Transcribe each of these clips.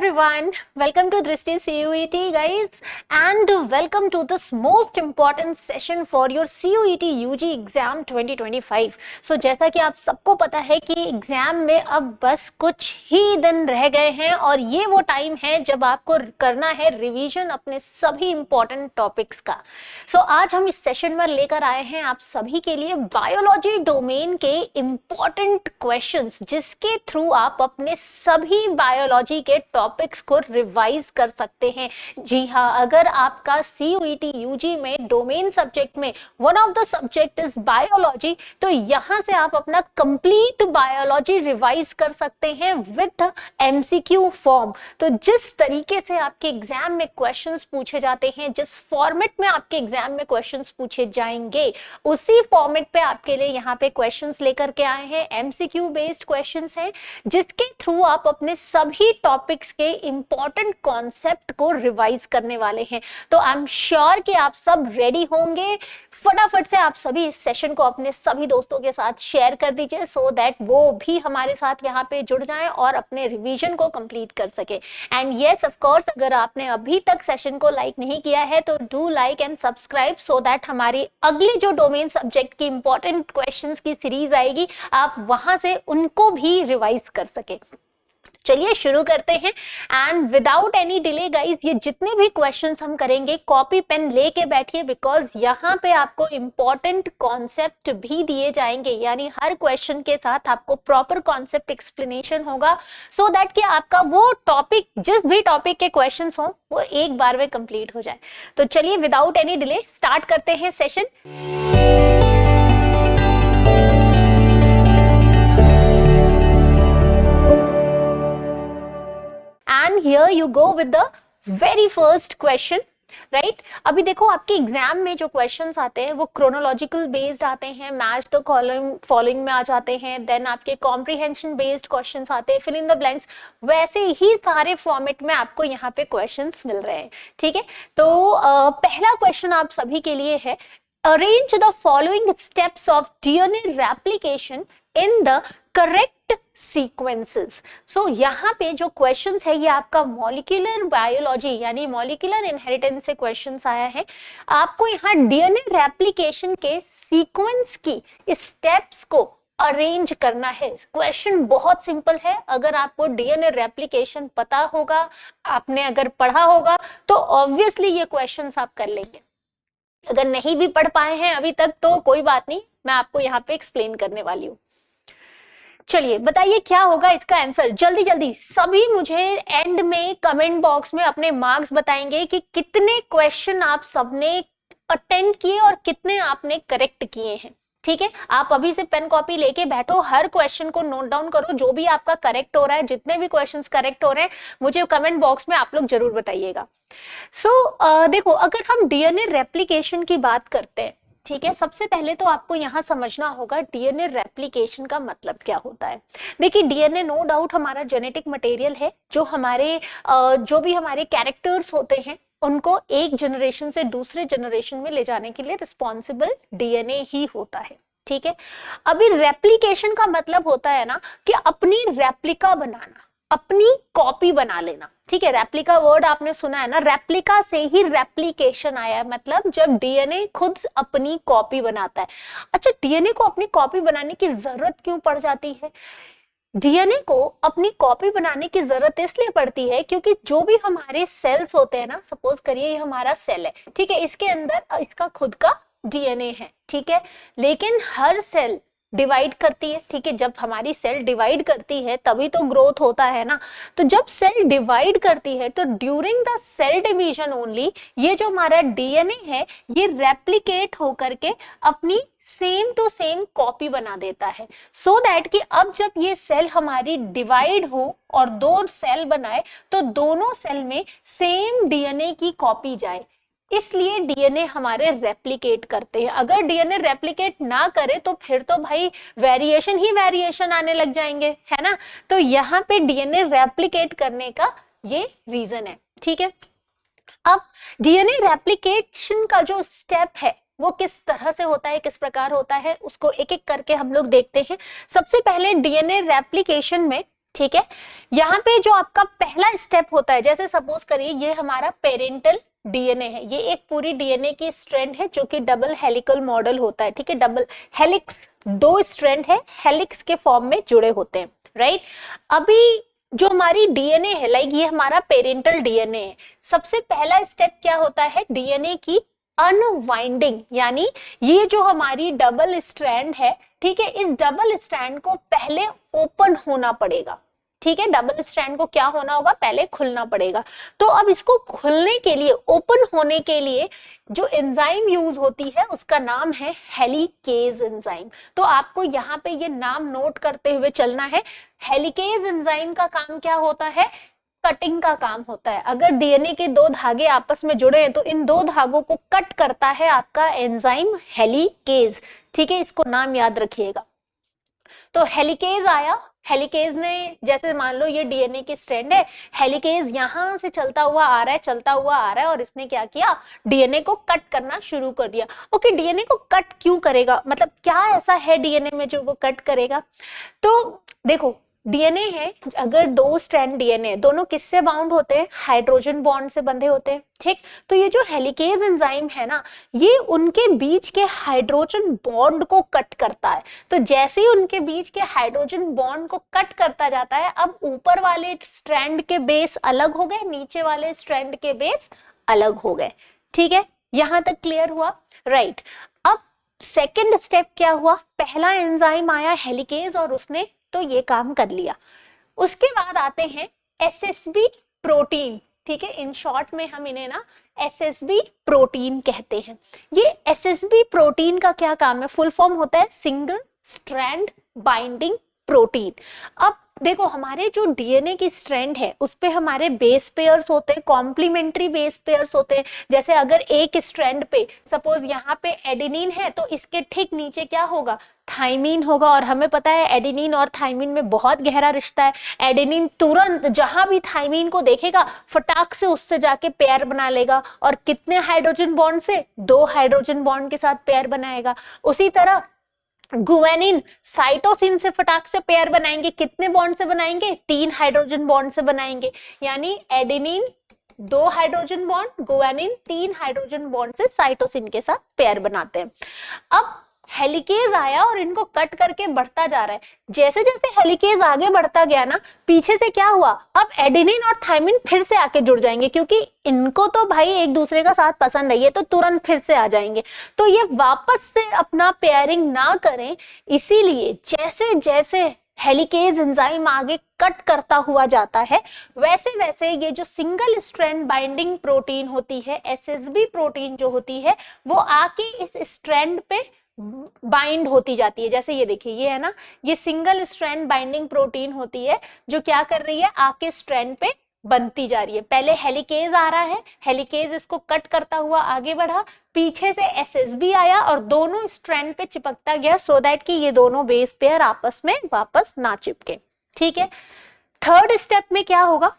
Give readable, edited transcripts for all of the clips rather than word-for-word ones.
everyone, welcome to Drishti CUET guys and welcome to this most important session for your CUET UG exam 2025. So जैसा कि आप सबको पता है कि एग्जाम में अब बस कुछ ही दिन रह गए हैं और ये वो टाइम है जब आपको करना है रिवीजन अपने सभी इंपॉर्टेंट टॉपिक्स का। So आज हम इस सेशन में लेकर आए हैं आप सभी के लिए बायोलॉजी डोमेन के इंपॉर्टेंट क्वेश्चंस जिसके थ्रू आप अपने सभी बायोलॉजी के टॉपिक्स को रिवाइज कर सकते हैं। जी हाँ, अगर आपका CUET UG में डोमेन सब्जेक्ट में one of the subject is biology, तो यहाँ से आप अपना कंप्लीट बायोलॉजी रिवाइज कर सकते हैं विद MCQ फॉर्म। तो जिस तरीके से आपके एग्जाम में क्वेश्चंस पूछे जाते हैं, जिस फॉर्मेट में आपके एग्जाम में क्वेश्चंस पूछे जाएंगे, उसी फॉर्मेट पे आपके लिए यहाँ पे क्वेश्चंस लेकर के आए हैं। MCQ बेस्ड क्वेश्चंस हैं जिसके थ्रू आप अपने सभी टॉपिक्स के इंपॉर्टेंट कॉन्सेप्ट को रिवाइज करने वाले हैं। तो आई एम श्योर कि आप सब रेडी होंगे। फटाफट से आप सभी इस सेशन को अपने सभी दोस्तों के साथ शेयर कर दीजिए सो दैट वो भी हमारे साथ यहाँ पे जुड़ जाएं और अपने रिवीजन को कंप्लीट कर सके। एंड यस ऑफ कोर्स, अगर आपने अभी तक सेशन को लाइक नहीं किया है तो do like and subscribe so that हमारी अगली जो डोमेन सब्जेक्ट की इंपॉर्टेंट क्वेश्चंस की सीरीज आएगी आप वहां से उनको भी रिवाइज कर सके। चलिए शुरू करते हैं and without any delay guys, ये जितने भी क्वेश्चंस हम करेंगे कॉपी पेन लेके बैठिए बिकॉज यहाँ पे आपको इंपॉर्टेंट कॉन्सेप्ट भी दिए जाएंगे, यानी हर क्वेश्चन के साथ आपको प्रॉपर कॉन्सेप्ट एक्सप्लेनेशन होगा सो दैट कि आपका वो टॉपिक, जिस भी टॉपिक के क्वेश्चंस हो वो एक बार में कंप्लीट हो जाए। तो चलिए विदाउट एनी डिले स्टार्ट करते हैं session. And here you go with the very first question, right? अभी देखो आपके एग्जाम में जो क्वेश्चंस आते हैं वो क्रोनोलॉजिकल बेस्ड आते हैं, मैच द कॉलम फॉलोइंग में आ जाते हैं, देन आपके कॉम्प्रिहेंशन बेस्ड क्वेश्चंस आते हैं, फिल इन द ब्लैंक्स, वैसे ही सारे फॉर्मेट में आपको यहाँ पे क्वेश्चंस मिल रहे हैं। ठीक है, तो पहला क्वेश्चन आप सभी के लिए है, arrange the following steps of DNA replication in the correct sequences. So यहाँ पे जो क्वेश्चंस है ये आपका मॉलिक्यूलर बायोलॉजी यानी मॉलिक्यूलर इनहेरिटेंस से क्वेश्चंस आया है। आपको यहाँ DNA रेप्लिकेशन के सीक्वेंस की स्टेप्स को अरेंज करना है। क्वेश्चन बहुत सिंपल है, अगर आपको DNA रेप्लिकेशन पता होगा, आपने अगर पढ़ा होगा तो ऑब्वियसली ये क्वेश्चंस आप कर लेंगे। अगर नहीं भी पढ़ पाए हैं अभी तक तो कोई बात नहीं, मैं आपको यहाँ पे एक्सप्लेन करने वाली हूँ। चलिए बताइए क्या होगा इसका आंसर, जल्दी जल्दी सभी मुझे एंड में कमेंट बॉक्स में अपने मार्क्स बताएंगे कि कितने क्वेश्चन आप सबने अटेंड किए और कितने आपने करेक्ट किए हैं। ठीक है, आप अभी से पेन कॉपी लेके बैठो, हर क्वेश्चन को नोट डाउन करो, जो भी आपका करेक्ट हो रहा है, जितने भी क्वेश्चंस करेक्ट हो रहे हैं मुझे कमेंट बॉक्स में आप लोग जरूर बताइएगा। सो देखो, अगर हम DNA रेप्लिकेशन की बात करते हैं, ठीक है, सबसे पहले तो आपको यहाँ समझना होगा DNA रेप्लिकेशन का मतलब क्या होता है। देखिए DNA नो डाउट हमारा जेनेटिक मटेरियल है जो हमारे जो भी हमारे कैरेक्टर्स होते हैं उनको एक जनरेशन से दूसरे जनरेशन में ले जाने के लिए रिस्पॉन्सिबल DNA ही होता है। ठीक है, अभी रेप्लिकेशन का मतलब होता है ना कि अपनी रेप्लिका बनाना, अपनी कॉपी बना लेना। ठीक है, रेप्लिका वर्ड आपने सुना है ना, रेप्लिका से ही रेप्लिकेशन आया है, मतलब जब DNA खुद अपनी कॉपी बनाता है। अच्छा, DNA को अपनी कॉपी बनाने की जरूरत क्यों पड़ जाती है? DNA को अपनी कॉपी बनाने की जरूरत इसलिए पड़ती है क्योंकि जो भी हमारे सेल्स होते हैं ना, सपोज करिए ये हमारा सेल है, ठीक है, इसके अंदर इसका खुद का DNA है। ठीक है, लेकिन हर सेल डिवाइड करती है। ठीक है, जब हमारी सेल डिवाइड करती है तभी तो ग्रोथ होता है ना। तो जब सेल डिवाइड करती है तो during the cell division only ये जो हमारा DNA है ये रेप्लिकेट होकर के अपनी सेम टू सेम कॉपी बना देता है सो दैट कि अब जब ये सेल हमारी डिवाइड हो और दो सेल बनाए तो दोनों सेल में सेम DNA की कॉपी जाए, इसलिए DNA हमारे रेप्लिकेट करते हैं। अगर DNA रेप्लिकेट ना करे तो फिर तो भाई वेरिएशन ही वेरिएशन आने लग जाएंगे, है ना। तो यहाँ पे DNA रेप्लिकेट करने का ये रीजन है। ठीक है, अब DNA रेप्लिकेशन का जो स्टेप है वो किस तरह से होता है, किस प्रकार होता है, उसको एक एक करके हम लोग देखते हैं। सबसे पहले DNA रेप्लिकेशन में ठीक है। यहाँ पे जो आपका पहला स्टेप होता है, जैसे सपोज करिए ये हमारा पेरेंटल डीएनए है, ये एक पूरी डीएनए की स्ट्रैंड है जो कि डबल हेलिकल मॉडल होता है, ठीक है। डबल हेलिक्स, दो स्ट्रैंड है, हेलिक्स के फॉर्म में जुड़े होते हैं, राइट। अभी जो हमारी डीएनए है, लाइक ये हमारा पेरेंटल डीएनए है, सबसे पहला स्टेप क्या होता है, डीएनए की अनवाइंडिंग, यानी ये जो हमारी डबल स्ट्रैंड है, ठीक है, इस डबल स्ट्रैंड को पहले ओपन होना पड़ेगा, ठीक है। डबल स्ट्रैंड को क्या होना होगा, पहले खुलना पड़ेगा। तो अब इसको खुलने के लिए, ओपन होने के लिए जो एंजाइम यूज होती है उसका नाम है हेलिकेज एंजाइम। तो आपको यहाँ पे ये नाम नोट करते हुए चलना है। हेलिकेज एंजाइम का काम क्या होता है, कटिंग का काम होता है। अगर डीएनए के दो धागे आपस में जुड़े हैं तो इन दो धागों को कट करता है आपका एंजाइम हेलिकेज, ठीक है, इसको नाम याद रखिएगा। तो हेलिकेज आया, हेलिकेज ने, जैसे मान लो ये डीएनए की स्ट्रैंड है, हेलिकेज यहां से चलता हुआ आ रहा है, चलता हुआ आ रहा है, और इसने क्या किया, डीएनए को कट करना शुरू कर दिया। ओके, डीएनए को कट क्यों करेगा, मतलब क्या ऐसा है डीएनए में जो वो कट करेगा। तो देखो डीएनए है, अगर दो स्ट्रैंड डीएनए, दोनों किससे बाउंड होते हैं, हाइड्रोजन बॉन्ड से बंधे होते हैं, ठीक। तो ये जो हेलिकेज एंजाइम है ना, ये उनके बीच के हाइड्रोजन बॉन्ड को कट करता है। तो जैसे ही उनके बीच के हाइड्रोजन बॉन्ड को कट करता जाता है, अब ऊपर वाले स्ट्रैंड के बेस अलग हो गए, नीचे वाले स्ट्रैंड के बेस अलग हो गए, ठीक है। यहां तक क्लियर हुआ, राइट। अब सेकेंड स्टेप क्या हुआ, पहला एंजाइम आया हेलिकेज और उसने तो ये काम कर लिया। उसके बाद आते हैं एसएसबी प्रोटीन, ठीक है, इन शॉर्ट में हम इन्हें ना एसएसबी प्रोटीन कहते हैं। ये एसएसबी प्रोटीन का क्या काम है, फुल फॉर्म होता है सिंगल स्ट्रैंड बाइंडिंग प्रोटीन। अब देखो हमारे जो डीएनए की स्ट्रैंड है उस पे हमारे बेस पेयर्स होते हैं, कॉम्प्लीमेंट्री बेस पेयर्स होते हैं। जैसे अगर एक स्ट्रैंड पे सपोज यहाँ पे एडेनिन है तो इसके ठीक नीचे क्या होगा, थाइमीन होगा। और हमें पता है एडेनिन और थाइमीन में बहुत गहरा रिश्ता है। एडेनिन तुरंत जहां भी थाइमीन को देखेगा फटाक से उससे जाके पेयर बना लेगा, और कितने हाइड्रोजन बॉन्ड से, 2 हाइड्रोजन बॉन्ड के साथ पेयर बनाएगा। उसी तरह गुआनिन साइटोसिन से फटाक से पेयर बनाएंगे, कितने बॉन्ड से बनाएंगे, 3 हाइड्रोजन बॉन्ड से बनाएंगे। यानी adenine 2 hydrogen bond, guanine 3 hydrogen bond से साइटोसिन के साथ पेयर बनाते हैं। अब हेलिकेज आया और इनको कट करके बढ़ता जा रहा है। जैसे जैसे हेलिकेज आगे बढ़ता गया ना, पीछे से क्या हुआ, अब एडेनिन और थाइमिन फिर से आके जुड़ जाएंगे, क्योंकि इनको तो भाई एक दूसरे का साथ पसंद है, ये तो तुरंत फिर से आ जाएंगे। तो ये वापस से अपना पेयरिंग ना करें, इसीलिए जैसे जैसे हेलिकेज एंजाइम आगे कट करता हुआ जाता है, वैसे वैसे ये जो सिंगल स्ट्रैंड बाइंडिंग प्रोटीन होती है, एसएसबी प्रोटीन जो होती है, वो आके इस स्ट्रैंड पे बाइंड होती जाती है। जैसे ये देखिए, ये है ना, ये सिंगल स्ट्रैंड बाइंडिंग प्रोटीन होती है जो क्या कर रही है, आके स्ट्रैंड पे बनती जा रही है। पहले हेलिकेज आ रहा है, हेलिकेज इसको कट करता हुआ आगे बढ़ा, पीछे से एसएसबी आया और दोनों स्ट्रैंड पे चिपकता गया, सो दैट कि ये दोनों बेस पेयर आपस में वापस ना चिपके, ठीक है। थर्ड स्टेप में क्या होगा,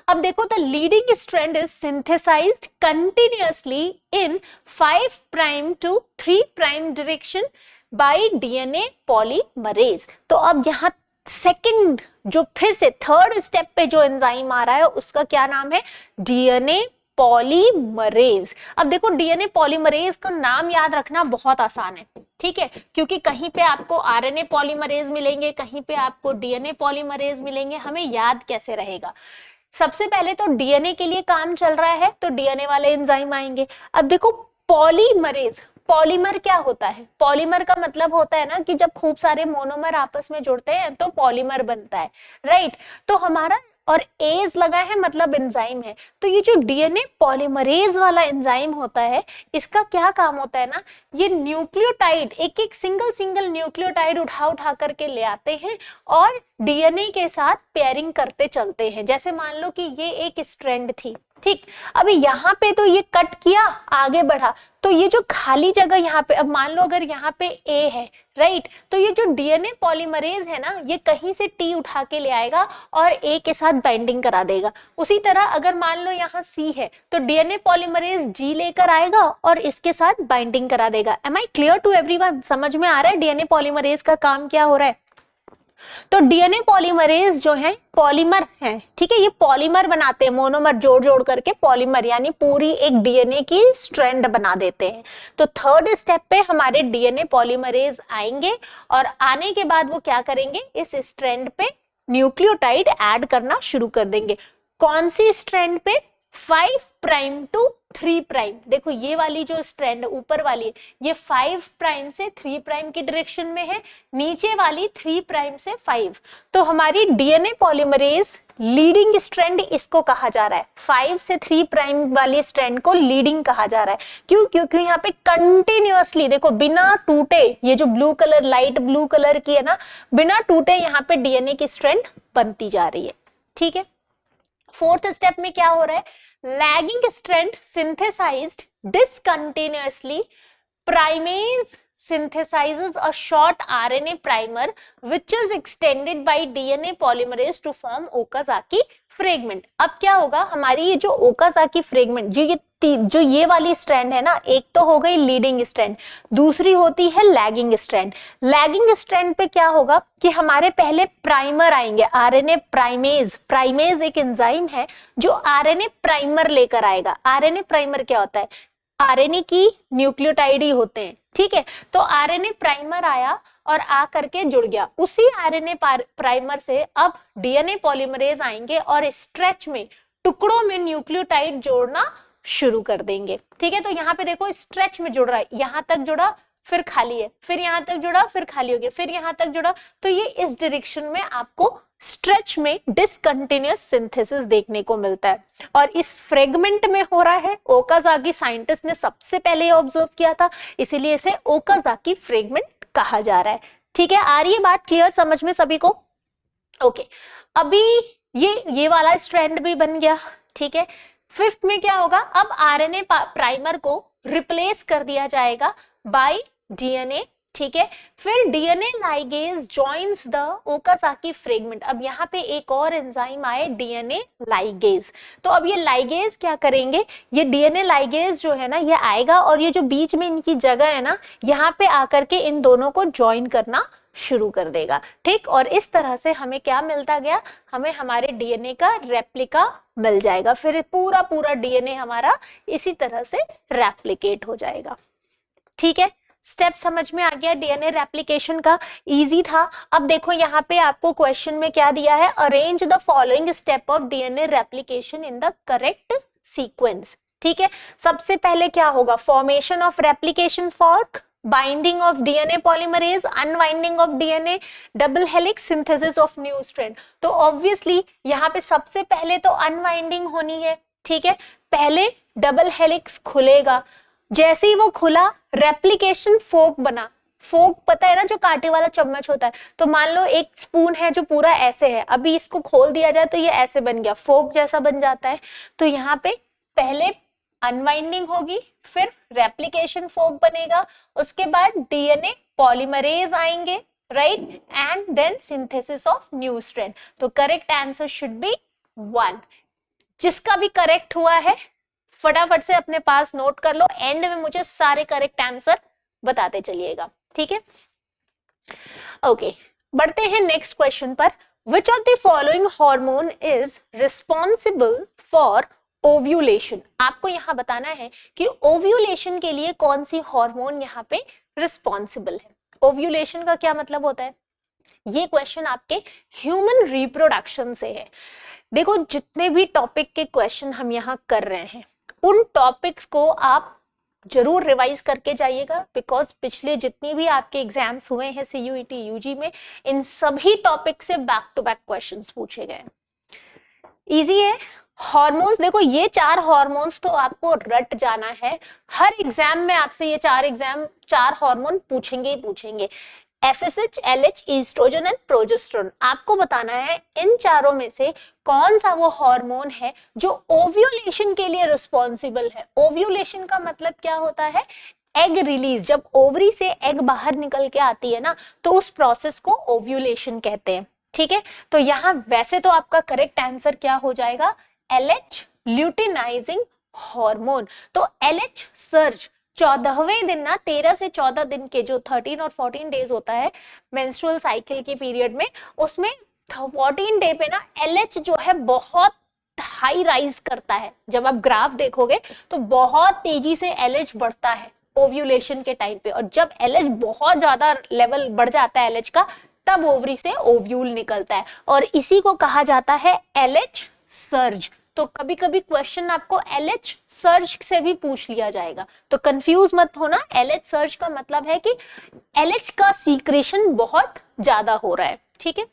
अब देखो, the leading strand is synthesised continuously in 5 prime to 3 prime direction by DNA polymerase. तो अब यहाँ सेकंड जो फिर से थर्ड स्टेप पे जो एंजाइम आ रहा है उसका क्या नाम है, डीएनए पॉलीमरेज। अब देखो डीएनए पॉलीमरेज का नाम याद रखना बहुत आसान है, ठीक है, क्योंकि कहीं पे आपको आरएनए पॉलीमरेज मिलेंगे, कहीं पे आपको डीएनए पॉलीमरेज मिलेंगे। हमें याद कैसे रहेगा, सबसे पहले तो डीएनए के लिए काम चल रहा है तो डीएनए वाले एंजाइम आएंगे। अब देखो पॉलीमरेज, पॉलीमर क्या होता है, पॉलीमर का मतलब होता है ना कि जब खूब सारे मोनोमर आपस में जुड़ते हैं तो पॉलीमर बनता है, राइट। तो हमारा और एज लगा है मतलब एंजाइम है। तो ये जो डीएनए पॉलीमरेज वाला एंजाइम होता है, इसका क्या काम होता है ना, ये न्यूक्लियोटाइड एक एक सिंगल न्यूक्लियोटाइड उठा करके ले आते हैं और डीएनए के साथ पेयरिंग करते चलते हैं। जैसे मान लो कि ये एक स्ट्रैंड थी, ठीक, अभी यहाँ पे तो ये कट किया, आगे बढ़ा, तो ये जो खाली जगह यहाँ पे, अब मान लो अगर यहाँ पे ए है, राइट, तो ये जो डीएनए पॉलीमरेज है ना, ये कहीं से टी उठा के ले आएगा और ए के साथ बाइंडिंग करा देगा। उसी तरह अगर मान लो यहाँ सी है तो डीएनए पॉलीमरेज जी लेकर आएगा और इसके साथ बाइंडिंग करा देगा। Am I clear to everyone, समझ में आ रहा है डीएनए पॉलीमरेज का काम क्या हो रहा है। तो डीएनए पॉलीमरेज जो है पॉलीमर है, ठीक है, ये पॉलीमर बनाते हैं, मोनोमर जोड़ जोड़ करके पॉलीमर यानी पूरी एक डीएनए की स्ट्रैंड बना देते हैं। तो थर्ड स्टेप पे हमारे डीएनए पॉलीमरेज आएंगे और आने के बाद वो क्या करेंगे, इस स्ट्रैंड पे न्यूक्लियोटाइड ऐड करना शुरू कर देंगे। कौन सी स्ट्रैंड पे, 5 प्राइम टू 3 प्राइम। देखो ये वाली जो स्ट्रैंड ऊपर वाली है ये 5 प्राइम से 3 प्राइम की डायरेक्शन में है, नीचे वाली 3 प्राइम से 5। तो हमारी डीएनए पॉलीमरेज लीडिंग स्ट्रैंड इसको कहा जा रहा है, 5 से 3 प्राइम वाली स्ट्रैंड को लीडिंग कहा जा रहा है। क्यों? क्योंकि यहाँ पे कंटिन्यूअसली देखो बिना टूटे, ये जो blue colour light blue colour की है ना, बिना टूटे यहाँ पे डीएनए की स्ट्रैंड बनती जा रही है, ठीक है। फोर्थ स्टेप में क्या हो रहा है, lagging strand synthesized discontinuously, primase synthesizes a short RNA primer which is extended by DNA polymerase to form Okazaki fragment। अब क्या होगा, हमारी ये जो Okazaki fragment जो ये वाली स्ट्रैंड है ना, एक तो हो गई लीडिंग स्ट्रैंड, दूसरी होती है लैगिंग स्ट्रैंड। लैगिंग स्ट्रैंड पे क्या होगा कि हमारे पहले प्राइमर आएंगे, आरएनए प्राइमेज। प्राइमेज एक एंजाइम है जो आरएनए प्राइमर लेकर आएगा। आरएनए प्राइमर क्या होता है, आरएनए की न्यूक्लियोटाइड ही होते हैं, ठीक है। तो आरएनए प्राइमर आया और आ करके जुड़ गया, उसी आरएनए प्राइमर से अब डीएनए पॉलीमरेज आएंगे और स्ट्रेच में टुकड़ों में न्यूक्लियोटाइड जोड़ना शुरू कर देंगे, ठीक है। तो यहाँ पे देखो स्ट्रेच में जुड़ रहा है, यहां तक जुड़ा फिर खाली है, फिर यहां तक जुड़ा फिर खाली हो गया, फिर यहां तक जुड़ा। तो ये इस डायरेक्शन में आपको स्ट्रेच में डिसकंटिन्यूअस सिंथेसिस देखने को मिलता है और इस फ्रेगमेंट में हो रहा है। ओकाजाकी साइंटिस्ट ने सबसे पहले ऑब्जर्व किया था, इसीलिए इसे ओकाजाकी फ्रेगमेंट कहा जा रहा है, ठीक है। आ रही है बात क्लियर समझ में सभी को? ओके, अभी ये वाला स्ट्रैंड भी बन गया, ठीक है। फिफ्थ में क्या होगा, अब आरएनए प्राइमर को रिप्लेस कर दिया जाएगा बाय डीएनए, ठीक है। फिर DNA ligase joins the Okazaki fragment. अब यहाँ पे एक और एंजाइम आए डीएनए लाइगेज। तो अब ये लाइगेज क्या करेंगे, ये डीएनए लाइगेज जो है ना ये आएगा और ये जो बीच में इनकी जगह है ना, यहाँ पे आकर के इन दोनों को ज्वाइन करना शुरू कर देगा, ठीक। और इस तरह से हमें क्या मिलता गया, हमें हमारे डीएनए का रेप्लिका मिल जाएगा। फिर पूरा डीएनए हमारा इसी तरह से रेप्लिकेट हो जाएगा, ठीक है। स्टेप समझ में आ गया डीएनए रेप्लिकेशन का, इजी था। अब देखो यहाँ पे आपको क्वेश्चन में क्या दिया है, arrange the following step of DNA replication in the correct sequence, ठीक है। सबसे पहले क्या होगा, formation of replication fork, binding of DNA polymerase, unwinding of DNA, double helix, synthesis of new strand. तो ऑब्वियसली यहाँ पे सबसे पहले तो अनवाइंडिंग होनी है, ठीक है। पहले डबल हेलिक्स खुलेगा, जैसे ही वो खुला रेप्लिकेशन फोक बना। फोक पता है ना, जो कांटे वाला चम्मच होता है। तो मान लो एक स्पून है जो पूरा ऐसे है, अभी इसको खोल दिया जाए तो ये ऐसे बन गया, फोक जैसा बन जाता है। तो यहाँ पे पहले अनवाइंडिंग होगी, फिर रेप्लिकेशन फोक बनेगा, उसके बाद डीएनए पॉलीमरेज आएंगे, right, and then synthesis of new strand. तो करेक्ट आंसर शुड बी 1। जिसका भी करेक्ट हुआ है फटाफट से अपने पास नोट कर लो, एंड में मुझे सारे करेक्ट आंसर बताते चलिएगा, ठीक है। ओके, बढ़ते हैं नेक्स्ट क्वेश्चन पर। विच of the following hormone is responsible for ovulation. आपको यहाँ बताना है कि ओव्यूलेशन के लिए कौन सी हार्मोन यहाँ पे रिस्पॉन्सिबल है। ओव्यूलेशन का क्या मतलब होता है, ये क्वेश्चन आपके ह्यूमन रिप्रोडक्शन से है। देखो जितने भी टॉपिक के क्वेश्चन हम यहाँ कर रहे हैं उन टॉपिक्स को आप जरूर रिवाइज करके जाइएगा, बिकॉज पिछले जितनी भी आपके एग्जाम्स हुए हैं सीयूईटी यूजी में, इन सभी टॉपिक से बैक टू बैक क्वेश्चंस पूछे गए। इजी है। हार्मोन्स, देखो ये 4 हार्मोन्स तो आपको रट जाना है, हर एग्जाम में आपसे ये 4 हार्मोन पूछेंगे ही पूछेंगे। FSH, LH, oestrogen and progesterone. आपको बताना है इन चारों में से कौन सा वो हार्मोन है जो ओव्यूलेशन के लिए रिस्पॉन्सिबल है। ओव्यूलेशन का मतलब क्या होता है, एग रिलीज। जब ओवरी से एग बाहर निकल के आती है ना, तो उस प्रोसेस को ओव्यूलेशन कहते हैं, ठीक है। तो यहाँ वैसे तो आपका करेक्ट आंसर क्या हो जाएगा, LH ल्यूटिनाइजिंग हार्मोन। तो LH सर्ज 14वें दिन ना, 13 से 14 दिन के जो 13 और 14 डेज होता है मेंस्ट्रुअल साइकिल के पीरियड में, उसमें 14 डे पे ना LH जो है बहुत हाई राइज करता है। जब आप ग्राफ देखोगे तो बहुत तेजी से LH बढ़ता है ओव्यूलेशन के टाइम पे, और जब LH बहुत ज्यादा लेवल बढ़ जाता है LH का, तब ओवरी से ओव्यूल निकलता है, और इसी को कहा जाता है LH सर्ज। तो कभी कभी क्वेश्चन आपको LH सर्ज से भी पूछ लिया जाएगा, तो कंफ्यूज मत होना। LH सर्ज का मतलब है कि LH का सीक्रेशन बहुत ज्यादा हो रहा है, ठीक है।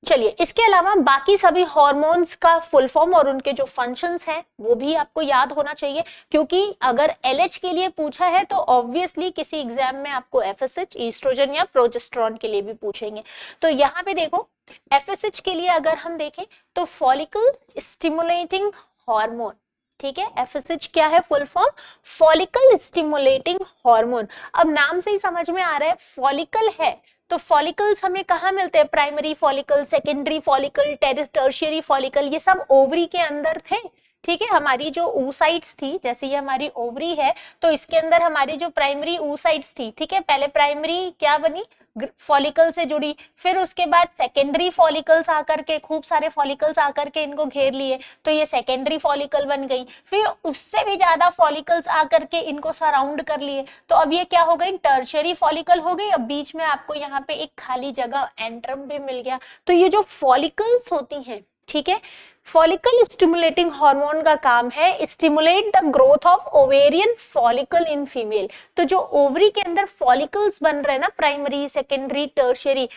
चलिए, इसके अलावा बाकी सभी हार्मोन्स का फुल फॉर्म और उनके जो फंक्शंस हैं वो भी आपको याद होना चाहिए, क्योंकि अगर LH के लिए पूछा है तो ऑब्वियसली किसी एग्जाम में आपको FSH, ईस्ट्रोजन या प्रोजेस्टेरोन के लिए भी पूछेंगे। तो यहाँ पे देखो, FSH के लिए अगर हम देखें तो फॉलिकल स्टिमुलेटिंग हार्मोन, ठीक है। FSH क्या है full form? Follicle stimulating hormone. अब नाम से ही समझ में आ रहा है फॉलिकल है, तो फॉलिकल्स हमें कहाँ मिलते हैं? Primary follicle, secondary follicle, tertiary follicle, ये सब ओवरी के अंदर थे, ठीक है। हमारी जो oocytes थी, जैसे ये हमारी ओवरी है, तो इसके अंदर हमारी जो प्राइमरी oocytes थी, ठीक है। पहले प्राइमरी क्या बनी? फॉलिकल से जुड़ी, फिर उसके बाद सेकेंडरी फॉलिकल्स आकर के, खूब सारे फॉलिकल्स आकर के इनको घेर लिए, तो ये सेकेंडरी फॉलिकल बन गई। फिर उससे भी ज्यादा फॉलिकल्स आकर के इनको सराउंड कर लिए, तो अब ये क्या हो गई? टर्शियरी फॉलिकल हो गई। अब बीच में आपको यहाँ पे एक खाली जगह एंट्रम भी मिल गया। तो ये जो फॉलिकल्स होती हैं, ठीक है, फॉलिकल स्टिमुलेटिंग हार्मोन का काम है stimulate the growth of ovarian follicle in female. तो जो ओवरी के अंदर फॉलिकल्स बन रहे हैं ना, प्राइमरी, सेकेंडरी, टर्शियरी,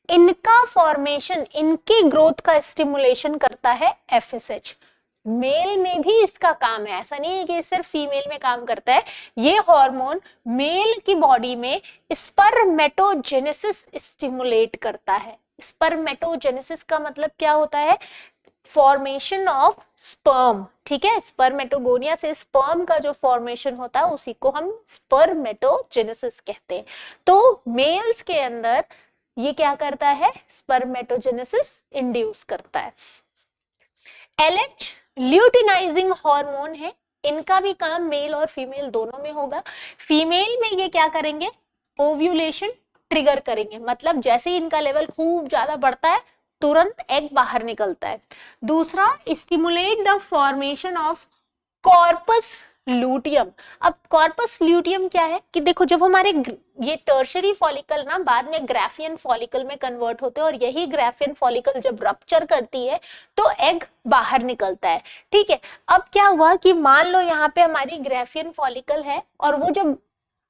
इनका फॉर्मेशन, इनकी ग्रोथ का स्टिमुलेशन करता है FSH। मेल में भी इसका काम है, ऐसा नहीं है कि सिर्फ फीमेल में काम करता है। ये हार्मोन मेल की बॉडी में स्पर्मेटोजेनेसिस स्टिमुलेट करता है। स्पर्मेटोजेनेसिस का मतलब क्या होता है? फॉर्मेशन ऑफ स्पर्म, ठीक है। स्पर्मेटोगोनिया से स्पर्म का जो फॉर्मेशन होता है उसी को हम स्पर्मेटोजेनेसिस कहते हैं। तो मेल्स के अंदर ये क्या करता है? स्पर्मेटोजेनेसिस इंड्यूस करता है। LH ल्यूटिनाइजिंग हार्मोन है, इनका भी काम मेल और फीमेल दोनों में होगा। फीमेल में ये क्या करेंगे? ओव्यूलेशन ट्रिगर करेंगे, मतलब जैसे ही इनका लेवल खूब ज्यादा बढ़ता है तुरंत एग बाहर निकलता है। दूसरा, stimulate the formation of corpus luteum. अब कॉर्पस ल्यूटियम क्या है कि देखो, जब हमारे ये टर्शियरी फॉलिकल ना बाद में ग्राफियन फॉलिकल में कन्वर्ट होते हैं, और यही ग्राफियन फॉलिकल जब रप्चर करती है तो एग बाहर निकलता है, ठीक है। अब क्या हुआ कि मान लो यहाँ पे हमारी ग्राफियन फॉलिकल है, और वो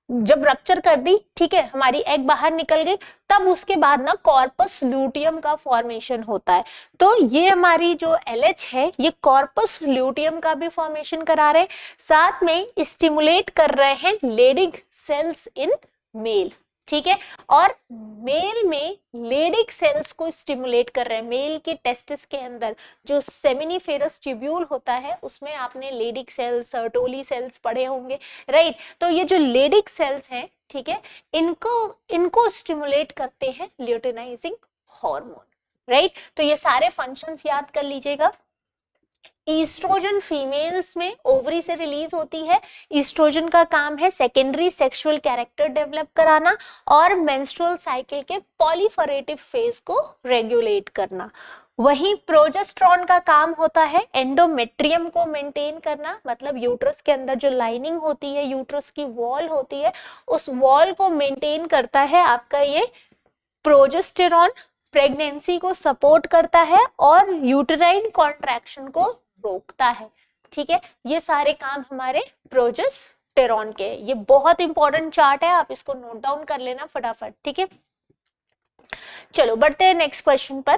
जब रप्चर कर दी, ठीक है, हमारी एग बाहर निकल गई, तब उसके बाद ना कॉर्पस ल्यूटियम का फॉर्मेशन होता है। तो ये हमारी जो LH है, ये कॉर्पस ल्यूटियम का भी फॉर्मेशन करा रहे हैं, साथ में स्टिमुलेट कर रहे हैं लेडिग सेल्स इन मेल, ठीक है। और मेल में लेडिग सेल्स को स्टिमुलेट कर रहे हैं। मेल के टेस्टिस के अंदर जो सेमिनिफेरस ट्यूब्यूल होता है, उसमें आपने लेडिग सेल्स, सर्टोली सेल्स पढ़े होंगे, राइट। तो ये जो लेडिग सेल्स हैं, ठीक है, इनको स्टिमुलेट करते हैं ल्यूटिनाइजिंग हार्मोन, राइट। तो ये सारे फंक्शंस याद कर लीजिएगा। ईस्ट्रोजन फीमेल्स में ओवरी से रिलीज होती है। ईस्ट्रोजन का काम है सेकेंडरी सेक्सुअल कैरेक्टर डेवलप कराना और मेंस्ट्रुअल साइकिल के पॉलीफरेटिव फेज को रेगुलेट करना। वहीं प्रोजेस्टेरॉन का काम होता है एंडोमेट्रियम को मेंटेन करना, मतलब यूट्रस के अंदर जो लाइनिंग होती है, यूट्रस की वॉल होती है, उस वॉल को मेंटेन करता है आपका ये प्रोजेस्टेरॉन। प्रेगनेंसी को सपोर्ट करता है और यूटेराइन कॉन्ट्रैक्शन को रोकता है, ठीक है। ये सारे काम हमारे प्रोजेस्टेरॉन के। ये बहुत इंपॉर्टेंट चार्ट है, आप इसको नोट डाउन कर लेना फटाफट, ठीक है। चलो बढ़ते हैं नेक्स्ट क्वेश्चन पर।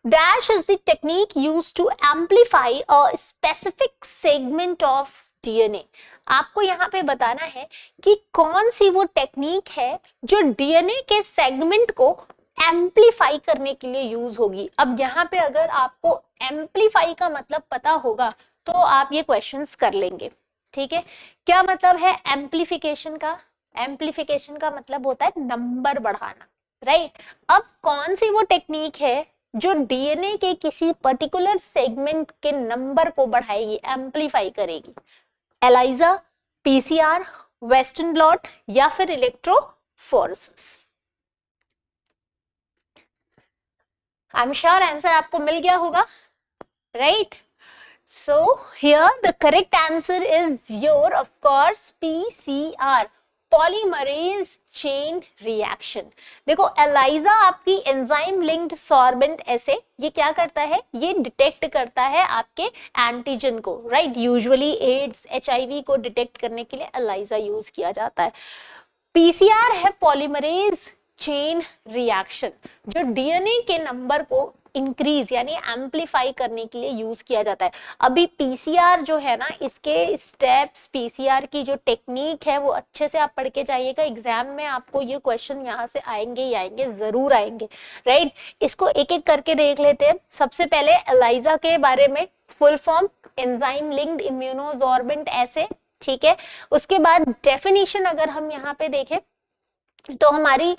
Dash is the technique used to amplify a specific segment of DNA। आपको यहाँ पे बताना है कि कौन सी वो टेक्निक है जो DNA के सेगमेंट को एम्प्लीफाई करने के लिए यूज होगी। अब यहाँ पे अगर आपको एम्प्लीफाई का मतलब पता होगा तो आप ये क्वेश्चंस कर लेंगे, ठीक है। क्या मतलब है एम्प्लीफिकेशन का? एम्प्लीफिकेशन का मतलब होता है नंबर बढ़ाना, राइट। अब कौन सी वो टेक्निक है जो DNA के किसी पर्टिकुलर सेगमेंट के नंबर को बढ़ाएगी, एम्प्लीफाई करेगी? एलाइजा, पीसीआर, वेस्टर्न ब्लॉट या फिर electrophoresis? I am sure answer आपको मिल गया होगा, right? So here the correct answer is your, of course, PCR, polymerase chain reaction. देखो ELISA आपकी एंजाइम लिंक्ड सॉर्बेंट एसे, ये क्या करता है, ये डिटेक्ट करता है आपके एंटीजन को, राइट? यूजुअली एड्स, HIV को डिटेक्ट करने के लिए ELISA यूज किया जाता है। PCR है पॉलीमरेज चेन रिएक्शन, जो डीएनए के नंबर को इंक्रीज यानी एम्पलीफाई करने के लिए यूज किया जाता है। अभी पीसीआर जो है ना, इसके स्टेप्स, पीसीआर की जो टेक्निक है वो अच्छे से आप पढ़ के जाइएगा, एग्जाम में आपको ये क्वेश्चन यहाँ से आएंगे ही आएंगे, जरूर आएंगे, राइट? इसको एक एक करके देख लेते हैं। सबसे पहले एलाइजा के बारे में, full form enzyme linked immunosorbent assay, ठीक है? उसके बाद डेफिनेशन अगर हम यहाँ पे देखें तो हमारी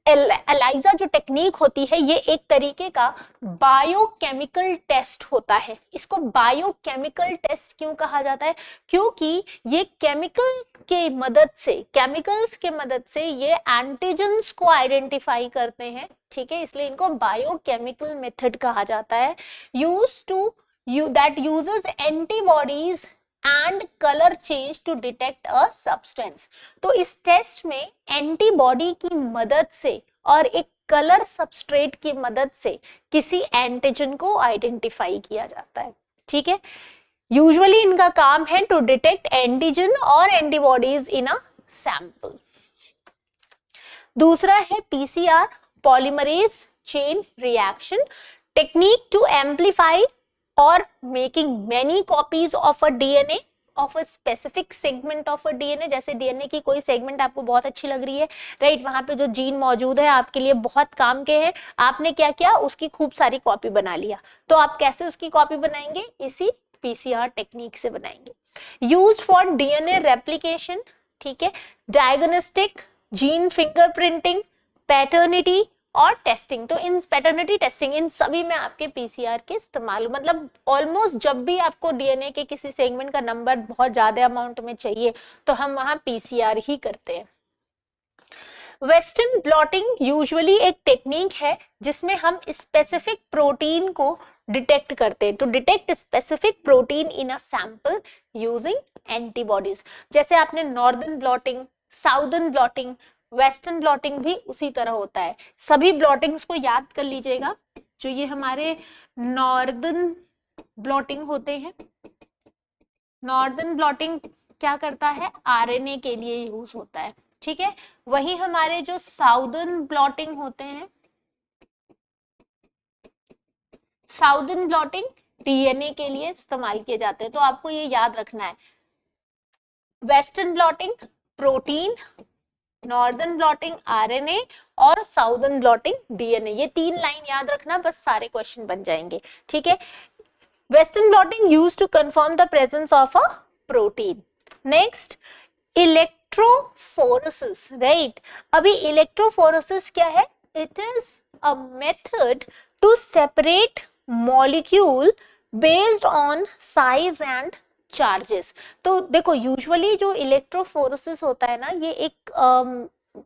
एलाइजा जो टेक्निक होती है, ये एक तरीके का बायोकेमिकल टेस्ट होता है। इसको बायोकेमिकल टेस्ट क्यों कहा जाता है? क्योंकि ये केमिकल्स के मदद से ये एंटीजन्स को आइडेंटिफाई करते हैं, ठीक है? इसलिए इनको बायोकेमिकल मेथड कहा जाता है। That uses antibodies and colour change to detect a substance. तो इस टेस्ट में एंटीबॉडी की मदद से और एक कलर सबस्ट्रेट की मदद से किसी एंटीजन को आइडेंटिफाई किया जाता है, ठीक है? यूजुअली इनका काम है टू डिटेक्ट एंटीजन और एंटीबॉडीज इन अ सैंपल। दूसरा है PCR, polymerase chain reaction, technique to amplify or making many copies of a DNA of a specific segment of a DNA। जैसे DNA की कोई सेगमेंट आपको बहुत अच्छी लग रही है, राइट? वहां पे जो जीन मौजूद है आपके लिए बहुत काम के हैं, आपने क्या किया, उसकी खूब सारी कॉपी बना लिया। तो आप कैसे उसकी कॉपी बनाएंगे? इसी पीसीआर टेक्निक से बनाएंगे। यूज फॉर डीएनए रेप्लिकेशन, ठीक है? डायग्नोस्टिक, जीन फिंगरप्रिंटिंग, पैटर्निटी और टेस्टिंग। तो इन पैटर्निटी, टेस्टिंग, इन सभी में आपके पीसीआर के इस्तेमाल, मतलब ऑलमोस्ट जब भी आपको डीएनए के किसी सेगमेंट का नंबर बहुत ज्यादा अमाउंट में चाहिए तो हम वहां पीसीआर ही करते हैं। वेस्टर्न ब्लॉटिंग यूजुअली एक टेक्निक है जिसमें हम स्पेसिफिक प्रोटीन को डिटेक्ट करते हैं, to detect specific protein in a sample using antibodies. जैसे आपने northern blotting, southern blotting, western blotting भी उसी तरह होता है। सभी ब्लॉटिंग्स को याद कर लीजिएगा। जो ये हमारे नॉर्दर्न ब्लॉटिंग होते हैं, नॉर्दर्न ब्लॉटिंग क्या करता है, आरएनए के लिए यूज होता है, ठीक है? वही हमारे जो साउदर्न ब्लॉटिंग होते हैं, साउदर्न ब्लॉटिंग डीएनए के लिए इस्तेमाल किए जाते हैं। तो आपको ये याद रखना है, western blotting protein, northern blotting RNA और साउदर्न ब्लॉटिंग डीएनए। ये तीन लाइन याद रखना, बस सारे क्वेश्चन बन जाएंगे, ठीक है? Western blotting used to confirm the presence of a protein. Next, electrophoresis, right? अभी इलेक्ट्रोफोरेसिस क्या है? It is a method to separate molecule based on size and charges. तो देखो यूजुअली जो इलेक्ट्रोफोरेसिस होता है ना, ये एक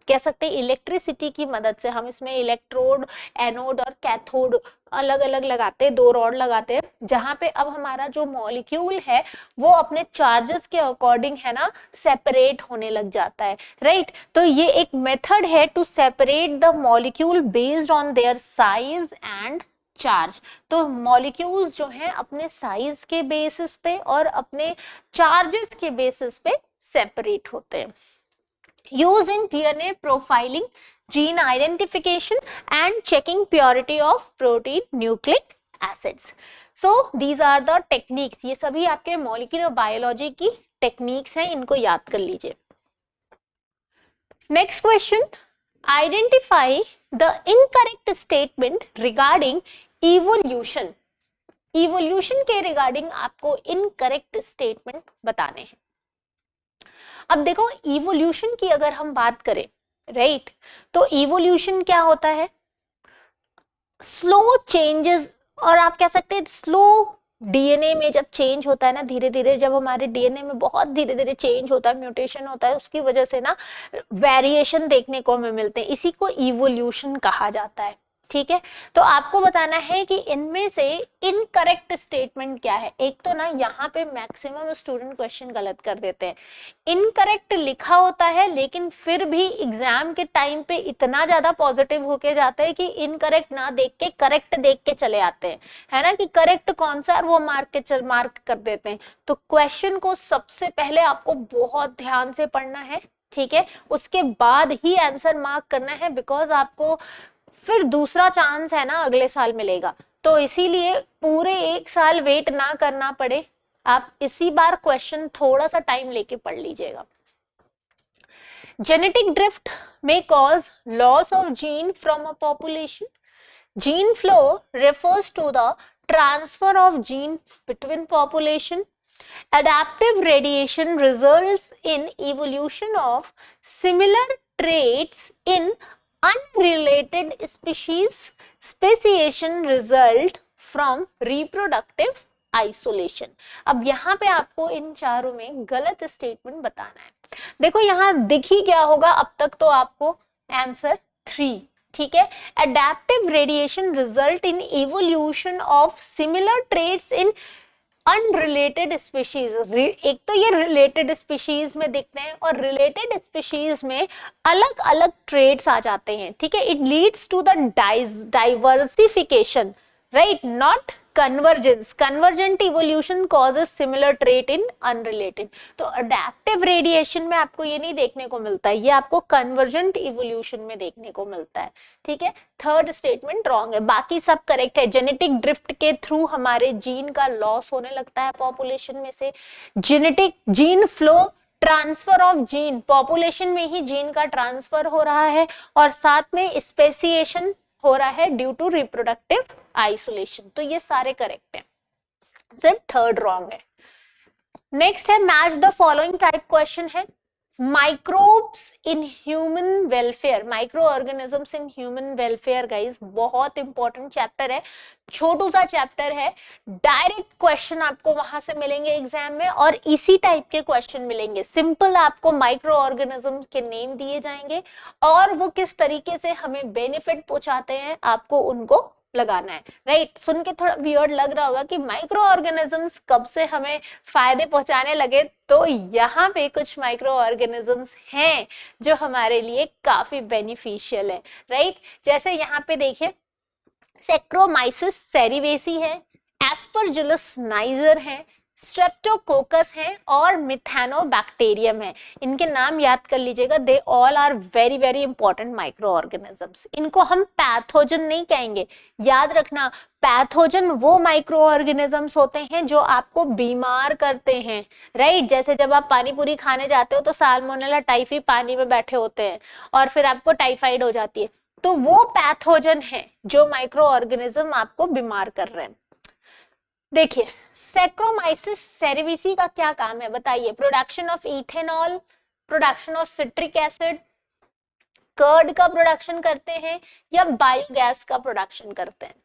कह सकते हैं इलेक्ट्रिसिटी की मदद से, हम इसमें इलेक्ट्रोड, एनोड और कैथोड अलग अलग लगाते हैं, दो रॉड लगाते हैं, जहां पे अब हमारा जो मॉलिक्यूल है वो अपने चार्जेस के अकॉर्डिंग है ना सेपरेट होने लग जाता है, राइट? तो ये एक मेथड है to separate the molecule based on their size and charge. तो मॉलिक्यूल्स जो हैं अपने साइज के बेसिस पे और अपने चार्जेस के बेसिस पे सेपरेट होते हैं। Use in DNA profiling, gene identification and checking purity of protein nucleic acids. So these are the techniques. ये सभी आपके मॉलिक्यूलर बायोलॉजी की टेक्निक्स हैं, इनको याद कर लीजिए। Next question, identify the incorrect statement regarding evolution. Evolution के रिगार्डिंग आपको इनकरेक्ट स्टेटमेंट बताने हैं। अब देखो इवोल्यूशन की अगर हम बात करें, राइट, तो इवोल्यूशन क्या होता है? स्लो चेंजेस, और आप कह सकते हैं स्लो डीएनए में जब चेंज होता है ना, धीरे धीरे जब हमारे डीएनए में बहुत धीरे धीरे चेंज होता है, म्यूटेशन होता है, उसकी वजह से ना वेरिएशन देखने को हमें मिलते हैं, इसी को इवोल्यूशन कहा जाता है। ठीक है, तो आपको बताना है कि इनमें से इनकरेक्ट स्टेटमेंट क्या है। एक तो ना यहाँ पे मैक्सिमम स्टूडेंट क्वेश्चन गलत कर देते हैं, इनकरेक्ट लिखा होता है लेकिन फिर भी एग्जाम के टाइम पे इतना ज्यादा पॉजिटिव होके जाता है कि इनकरेक्ट ना देख के करेक्ट देख के चले आते हैं, है ना, कि करेक्ट कौन सा वो मार्क कर देते हैं। तो क्वेश्चन को सबसे पहले आपको बहुत ध्यान से पढ़ना है, ठीक है, उसके बाद ही आंसर मार्क करना है, बिकॉज आपको फिर दूसरा चांस है ना अगले साल मिलेगा। तो इसीलिए पूरे एक साल वेट ना करना पड़े, आप इसी बार क्वेश्चन थोड़ा सा टाइम लेके पढ़ लीजिएगा। Genetic drift may cause loss of gene from a population. Gene flow refers to the transfer of gene between population. Adaptive radiation results in evolution of similar traits in unrelated species. Speciation result from reproductive isolation. अब यहाँ पे आपको इन चारों में गलत statement बताना है। देखो यहाँ दिख ही क्या होगा अब तक, तो आपको आंसर 3, ठीक है। Adaptive radiation result in evolution of similar traits in unrelated species. एक तो ये रिलेटेड स्पीशीज में दिखते हैं और रिलेटेड स्पीशीज में अलग अलग ट्रेट्स आ जाते हैं, ठीक है। It leads to the diversification, right, not convergence. Convergent evolution causes similar trait in unrelated. तो अडेप्टिव रेडिएशन में आपको ये नहीं देखने को मिलता है, ये आपको कन्वर्जेंट इवोल्यूशन में देखने को मिलता है, ठीक है। थर्ड स्टेटमेंट रॉन्ग है, बाकी सब करेक्ट है। जेनेटिक ड्रिफ्ट के थ्रू हमारे जीन का लॉस होने लगता है पॉपुलेशन में से। Genetic gene flow, transfer of gene, population में ही जीन का ट्रांसफर हो रहा है, और साथ में स्पेसिएशन हो रहा है ड्यू टू रिप्रोडक्टिव आइसोलेशन। तो ये सारे करेक्ट हैं, सिर्फ थर्ड रॉन्ग है। नेक्स्ट है match the following type question है, microbes in human welfare, micro organisms in human welfare. Guys बहुत इंपॉर्टेंट चैप्टर है, छोटू सा चैप्टर है, डायरेक्ट क्वेश्चन आपको वहां से मिलेंगे एग्जाम में, और इसी टाइप के क्वेश्चन मिलेंगे। सिंपल आपको माइक्रो ऑर्गेनिजम्स के नेम दिए जाएंगे और वो किस तरीके से हमें बेनिफिट पहुंचाते हैं आपको उनको लगाना है, राइट। सुन के थोड़ा वियर्ड लग रहा होगा कि माइक्रो ऑर्गेनिजम्स कब से हमें फायदे पहुंचाने लगे, तो यहाँ पे कुछ माइक्रो ऑर्गेनिजम्स हैं जो हमारे लिए काफी बेनिफिशियल है, राइट। जैसे यहाँ पे देखिए सेक्रोमाइसिस सेरिवेसी है, एस्परजिलस नाइजर है, स्ट्रेप्टोकोकस है और मिथेनोबैक्टीरियम है। इनके नाम याद कर लीजिएगा, they all are very very important micro organisms. इनको हम पैथोजन नहीं कहेंगे, याद रखना। पैथोजन वो माइक्रो ऑर्गेनिजम्स होते हैं जो आपको बीमार करते हैं, राइट। जैसे जब आप पानी पूरी खाने जाते हो तो साल्मोनेला टाइफी पानी में बैठे होते हैं और फिर आपको टाइफाइड हो जाती है, तो वो पैथोजन है जो माइक्रो ऑर्गेनिज्म आपको बीमार कर रहे हैं। देखिए सेक्रोमाइसिस सेरिविसी का क्या काम है बताइए, production of ethanol, production of citric acid, curd का प्रोडक्शन करते हैं या बायोगैस का प्रोडक्शन करते हैं।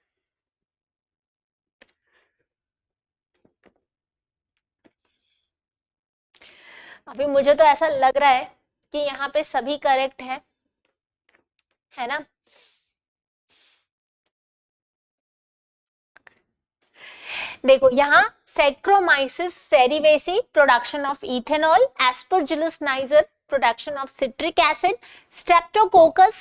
अभी मुझे तो ऐसा लग रहा है कि यहाँ पे सभी करेक्ट है ना। देखो यहाँ Saccharomyces cerevisiae production of ethanol, Aspergillus niger production of citric acid, Streptococcus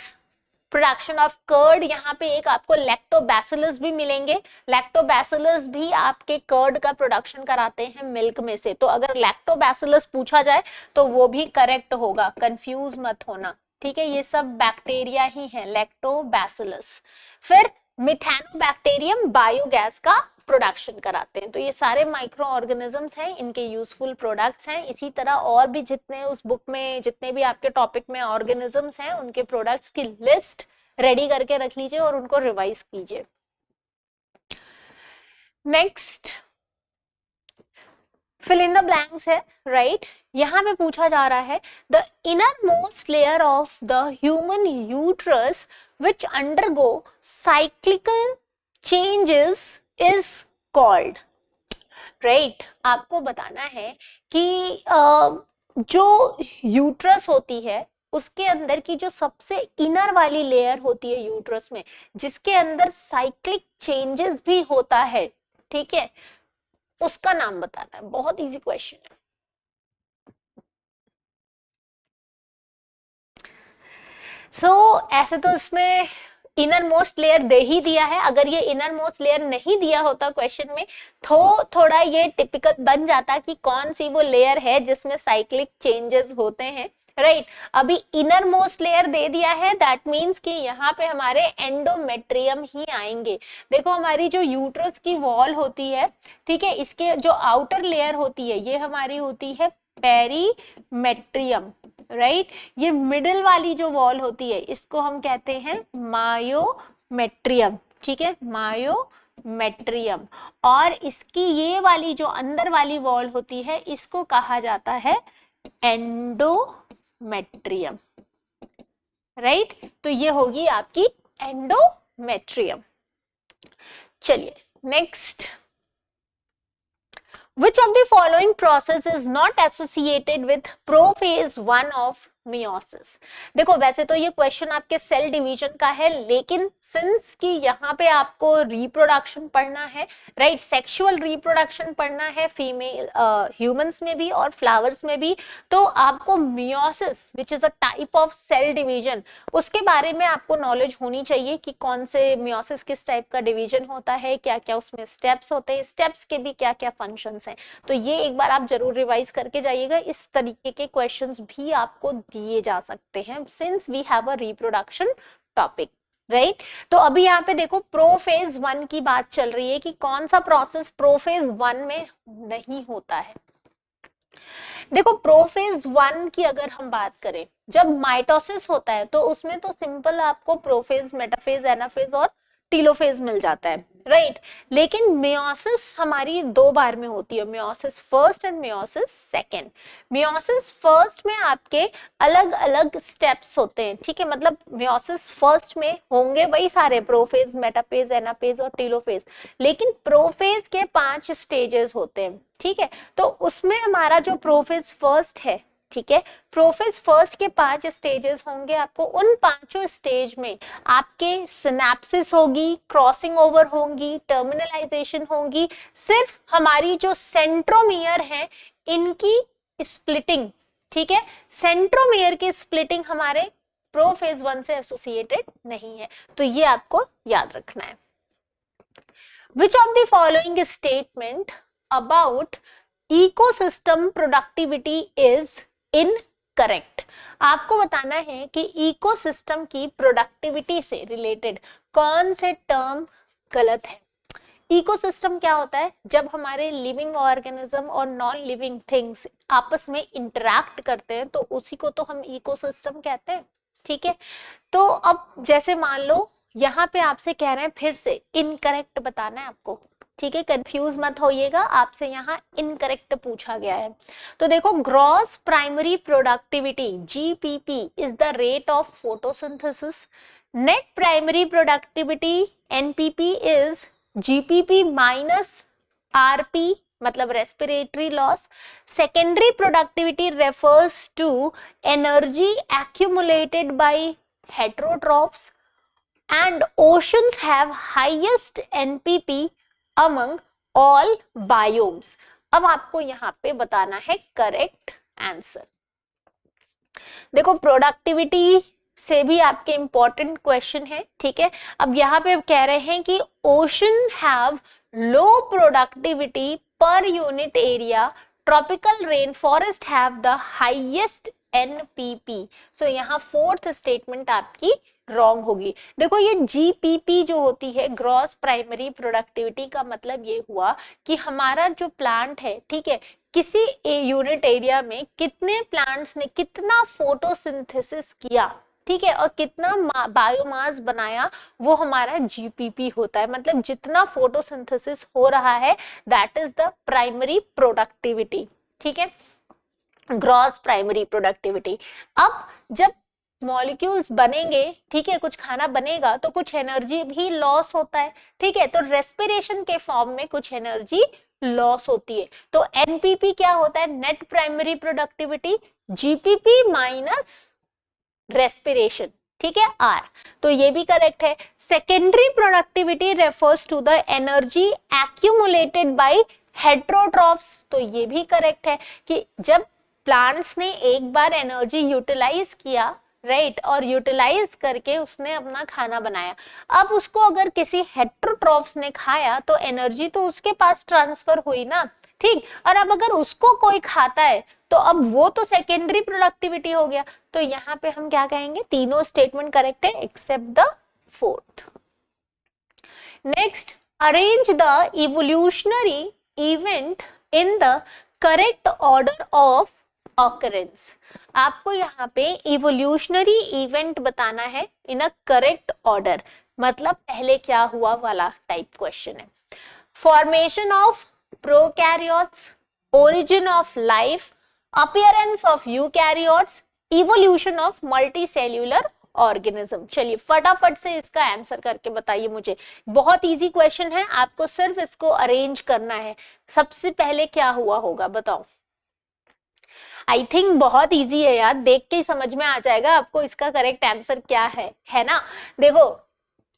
production of curd. यहाँ पे एक आपको लैक्टोबैसिलस भी मिलेंगे, लैक्टोबैसिलस भी आपके कर्ड का प्रोडक्शन कराते हैं मिल्क में से। तो अगर लैक्टोबैसिलस पूछा जाए तो वो भी करेक्ट होगा, कंफ्यूज मत होना, ठीक है। ये सब बैक्टीरिया ही है लैक्टोबैसिलस। फिर मिथेनोबैक्टीरियम बायोगैस का प्रोडक्शन कराते हैं। तो ये सारे माइक्रो ऑर्गेनिजम्स हैं, इनके यूजफुल प्रोडक्ट्स हैं। इसी तरह और भी जितने उस बुक में जितने भी आपके टॉपिक में ऑर्गेनिजम्स हैं उनके प्रोडक्ट्स की लिस्ट रेडी करके रख लीजिए और उनको रिवाइज कीजिए। Next fill in the blanks है, राइट। यहाँ पे पूछा जा रहा है the inner most layer of the human uterus which undergo cyclical changes is called, right आपको बताना है कि जो यूट्रस होती है उसके अंदर की जो सबसे इनर वाली लेयर होती है यूट्रस में, जिसके अंदर साइक्लिक चेंजेस भी होता है, ठीक है, उसका नाम बताना है। बहुत इजी क्वेश्चन है। ऐसे तो इसमें इनर मोस्ट लेयर दे ही दिया है। अगर ये इनर मोस्ट लेयर नहीं दिया होता क्वेश्चन में तो थोड़ा ये टिपिकल बन जाता कि कौन सी वो लेयर है जिसमें साइक्लिक चेंजेस होते हैं, राइट। अभी इनर मोस्ट लेयर दे दिया है, दैट मीन्स कि यहाँ पे हमारे एंडोमेट्रियम ही आएंगे। देखो हमारी जो यूट्रस की वॉल होती है, ठीक है, इसके जो आउटर लेयर होती है ये हमारी होती है पेरीमेट्रियम, राइट। ये मिडिल वाली जो वॉल होती है इसको हम कहते हैं मायोमेट्रियम, ठीक है, मायोमेट्रियम। और इसकी ये वाली जो अंदर वाली वॉल होती है इसको कहा जाता है एंडोमेट्रियम, राइट। तो ये होगी आपकी एंडोमेट्रियम। चलिए next, which of the following process is not associated with prophase 1 of meiosis? देखो वैसे तो ये क्वेश्चन आपके सेल डिवीजन का है, लेकिन सिंस कि यहाँ पे आपको रिप्रोडक्शन पढ़ना है, राइट, सेक्सुअल रिप्रोडक्शन पढ़ना है फीमेल ह्यूमंस में भी और फ्लावर्स में भी, तो आपको meiosis which is a type of cell division, उसके बारे में आपको नॉलेज होनी चाहिए कि कौन से मियोसिस किस टाइप का डिवीजन होता है, क्या क्या उसमें स्टेप्स होते हैं, स्टेप्स के भी क्या क्या फंक्शंस हैं। तो ये एक बार आप जरूर रिवाइज करके जाइएगा। इस तरीके के क्वेश्चंस भी आपको दिए जा सकते हैं since we have a reproduction topic, right. तो अभी यहाँ पे देखो प्रोफेज 1 की बात चल रही है कि कौन सा प्रोसेस प्रोफेज 1 में नहीं होता है। देखो प्रोफेज 1 की अगर हम बात करें, जब माइटोसिस होता है तो उसमें तो सिंपल आपको प्रोफेज, मेटाफेज, एनाफेज और टीलोफेज मिल जाता है, राइट। लेकिन मियोसिस हमारी 2 बार में होती है, meiosis first and meiosis second. Meiosis first में आपके अलग अलग स्टेप्स होते हैं, ठीक है, मतलब मियोसिस फर्स्ट में होंगे वही सारे प्रोफेज, मेटाफेज, एनाफेज और टीलोफेज, लेकिन प्रोफेज के 5 स्टेजेस होते हैं, ठीक है। तो उसमें हमारा जो प्रोफेज फर्स्ट है, ठीक है, प्रोफेज फर्स्ट के 5 स्टेजेस होंगे। आपको उन 5 स्टेज में आपके सिनेप्सिस होगी, क्रॉसिंग ओवर होंगी, टर्मिनलाइजेशन होगी, सिर्फ हमारी जो सेंट्रोमियर है इनकी स्प्लिटिंग, ठीक है, सेंट्रोमियर की स्प्लिटिंग हमारे प्रोफेज 1 से एसोसिएटेड नहीं है, तो ये आपको याद रखना है। Which of the following statement about ecosystem productivity is incorrect? आपको बताना है कि इकोसिस्टम की प्रोडक्टिविटी से रिलेटेड कौन से टर्म गलत है। इकोसिस्टम क्या होता है? जब हमारे लिविंग ऑर्गेनिज्म और नॉन लिविंग थिंग्स आपस में इंटरैक्ट करते हैं तो उसी को तो हम इकोसिस्टम कहते हैं, ठीक है। तो अब जैसे मान लो यहाँ पे आपसे कह रहे हैं फिर से इनकरेक्ट बताना है आपको, ठीक है, कंफ्यूज मत होइएगा, आपसे यहाँ इनकरेक्ट पूछा गया है। तो देखो gross primary productivity GPP is the rate of photosynthesis, net primary productivity NPP is GPP minus RP मतलब respiratory loss, secondary productivity refers to energy accumulated by heterotrophs and oceans have highest NPP among all biomes। अब आपको यहाँ पे बताना है correct answer. देखो productivity से भी आपके इंपॉर्टेंट क्वेश्चन है, ठीक है। अब यहाँ पे कह रहे हैं कि ocean have low productivity per unit area, tropical rain forest have the highest NPP. So यहाँ फोर्थ स्टेटमेंट आपकी रॉन्ग होगी। देखो ये जीपीपी जो होती है ग्रॉस प्राइमरी प्रोडक्टिविटी का मतलब ये हुआ कि हमारा जो प्लांट है, ठीक है, किसी यूनिट एरिया में कितने प्लांट्स ने कितना फोटोसिंथेसिस किया, ठीक है, और कितना बायोमास बनाया, वो हमारा जीपीपी होता है। मतलब जितना फोटोसिंथेसिस हो रहा है that is the primary productivity, ठीक है, ग्रॉस प्राइमरी प्रोडक्टिविटी। अब जब मॉलिक्यूल्स बनेंगे, ठीक है, कुछ खाना बनेगा तो कुछ एनर्जी भी लॉस होता है, ठीक है, तो रेस्पिरेशन के फॉर्म में कुछ एनर्जी लॉस होती है। तो एनपीपी क्या होता है, net primary productivity, GPP minus respiration, ठीक है, आर, तो ये भी करेक्ट है। Secondary productivity refers to the energy accumulated by heterotrophs, तो ये भी करेक्ट है कि जब प्लांट्स ने एक बार एनर्जी यूटिलाइज किया, राइट, और यूटिलाइज करके उसने अपना खाना बनाया, अब उसको अगर किसी हेट्रोट्रॉफ्स ने खाया तो एनर्जी तो उसके पास ट्रांसफर हुई ना, ठीक, और अब अगर उसको कोई खाता है तो अब वो तो सेकेंडरी प्रोडक्टिविटी हो गया। तो यहाँ पे हम क्या कहेंगे, तीनों स्टेटमेंट करेक्ट है except the fourth. Next, arrange the evolutionary event in the correct order of occurrence. आपको यहाँ पे इवोल्यूशनरी इवेंट बताना है इन अ करेक्ट ऑर्डर, मतलब पहले क्या हुआ वाला टाइप क्वेश्चन है। Formation of prokaryotes, origin of life, appearance of eukaryotes, evolution of multicellular organism। चलिए फटाफट से इसका आंसर करके बताइए मुझे, बहुत इजी क्वेश्चन है, आपको सिर्फ इसको अरेंज करना है। सबसे पहले क्या हुआ होगा बताओ। आई थिंक बहुत इजी है यार, देख के ही समझ में आ जाएगा आपको इसका करेक्ट आंसर क्या है ना। देखो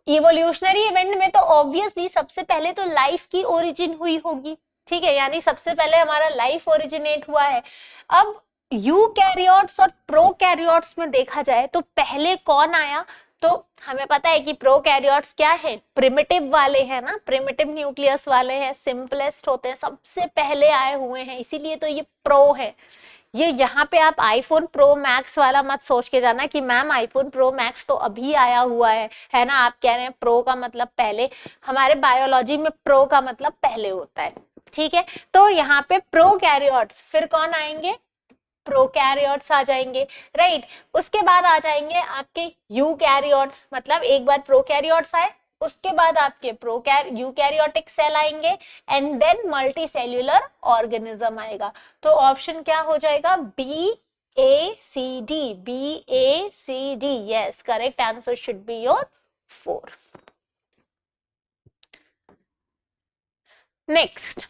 इवोल्यूशनरी इवेंट में तो ऑब्वियसली सबसे पहले तो लाइफ की ओरिजिन हुई होगी, ठीक है, यानी सबसे पहले हमारा लाइफ ओरिजिनेट हुआ है। अब यूकैरियोट्स और प्रोकैरियोट्स में देखा जाए तो पहले कौन आया, तो हमें पता है कि प्रोकैरियोट्स क्या है, प्रिमिटिव वाले हैं ना, प्रिमिटिव न्यूक्लियस वाले हैं, सिंपलेस्ट होते हैं, सबसे पहले आए हुए हैं, इसीलिए तो ये प्रो है। ये यहाँ पे आप आईफोन प्रो मैक्स वाला मत सोच के जाना कि मैम आईफोन प्रो मैक्स तो अभी आया हुआ है ना, आप कह रहे हैं प्रो का मतलब पहले, हमारे बायोलॉजी में प्रो का मतलब पहले होता है, ठीक है। तो यहाँ पे प्रोकैरियोट्स, फिर कौन आएंगे, प्रोकैरियोट्स आ जाएंगे, राइट, उसके बाद आ जाएंगे आपके यूकैरियोट्स, मतलब एक बार प्रोकैरियोट्स आए उसके बाद आपके यूकैरियोटिक सेल आएंगे एंड देन मल्टीसेल्यूलर ऑर्गेनिज्म आएगा। तो ऑप्शन क्या हो जाएगा, B A C D, B A C D, yes correct answer should be your 4। Next,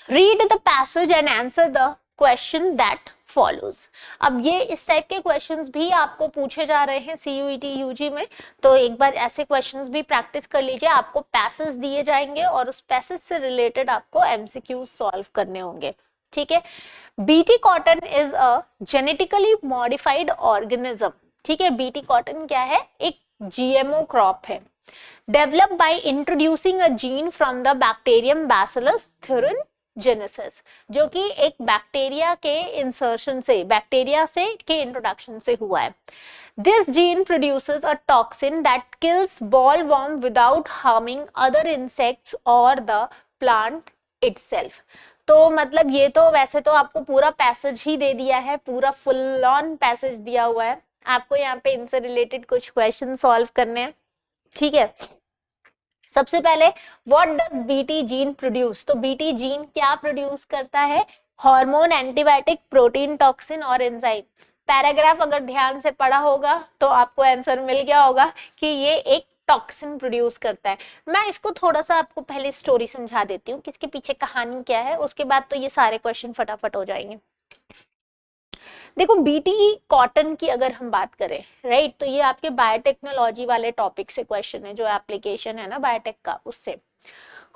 read the passage and answer the question that follows. अब ये इस type के क्वेश्चंस भी आपको पूछे जा रहे हैं सीयूईटी यूजी में, तो एक बार ऐसे क्वेश्चंस भी प्रैक्टिस कर लीजिए। आपको पैसेज दिए जाएंगे और उस पैसेज से रिलेटेड आपको एमसीक्यू सॉल्व करने होंगे, ठीक है। BT cotton is a genetically modified organism, ठीक है, बीटी कॉटन क्या है, एक जीएमओ क्रॉप है, develop by introducing a gene from the bacterium bacillus thuringiensis, जो कि एक बैक्टीरिया के इंसर्शन से, बैक्टीरिया से के इंट्रोडक्शन से हुआ है। This gene produces a toxin that kills bollworm without harming other insects और द प्लांट इटसेल्फ। तो मतलब ये तो वैसे तो आपको पूरा पैसेज ही दे दिया है, पूरा फुल ऑन पैसेज दिया हुआ है, आपको यहाँ पे इनसे रिलेटेड कुछ क्वेश्चन सॉल्व करने हैं, ठीक है। सबसे पहले what does BT gene produce, तो बीटी जीन क्या प्रोड्यूस करता है, हार्मोन, एंटीबायोटिक, प्रोटीन, टॉक्सिन और एंजाइम। पैराग्राफ अगर ध्यान से पढ़ा होगा तो आपको आंसर मिल गया होगा कि ये एक टॉक्सिन प्रोड्यूस करता है। मैं इसको थोड़ा सा आपको पहले स्टोरी समझा देती हूँ कि इसके पीछे कहानी क्या है, उसके बाद तो ये सारे क्वेश्चन फटाफट हो जाएंगे। देखो बीटी कॉटन की अगर हम बात करें, राइट, तो ये आपके बायोटेक्नोलॉजी वाले टॉपिक से क्वेश्चन है, जो एप्लीकेशन है ना बायोटेक का, उससे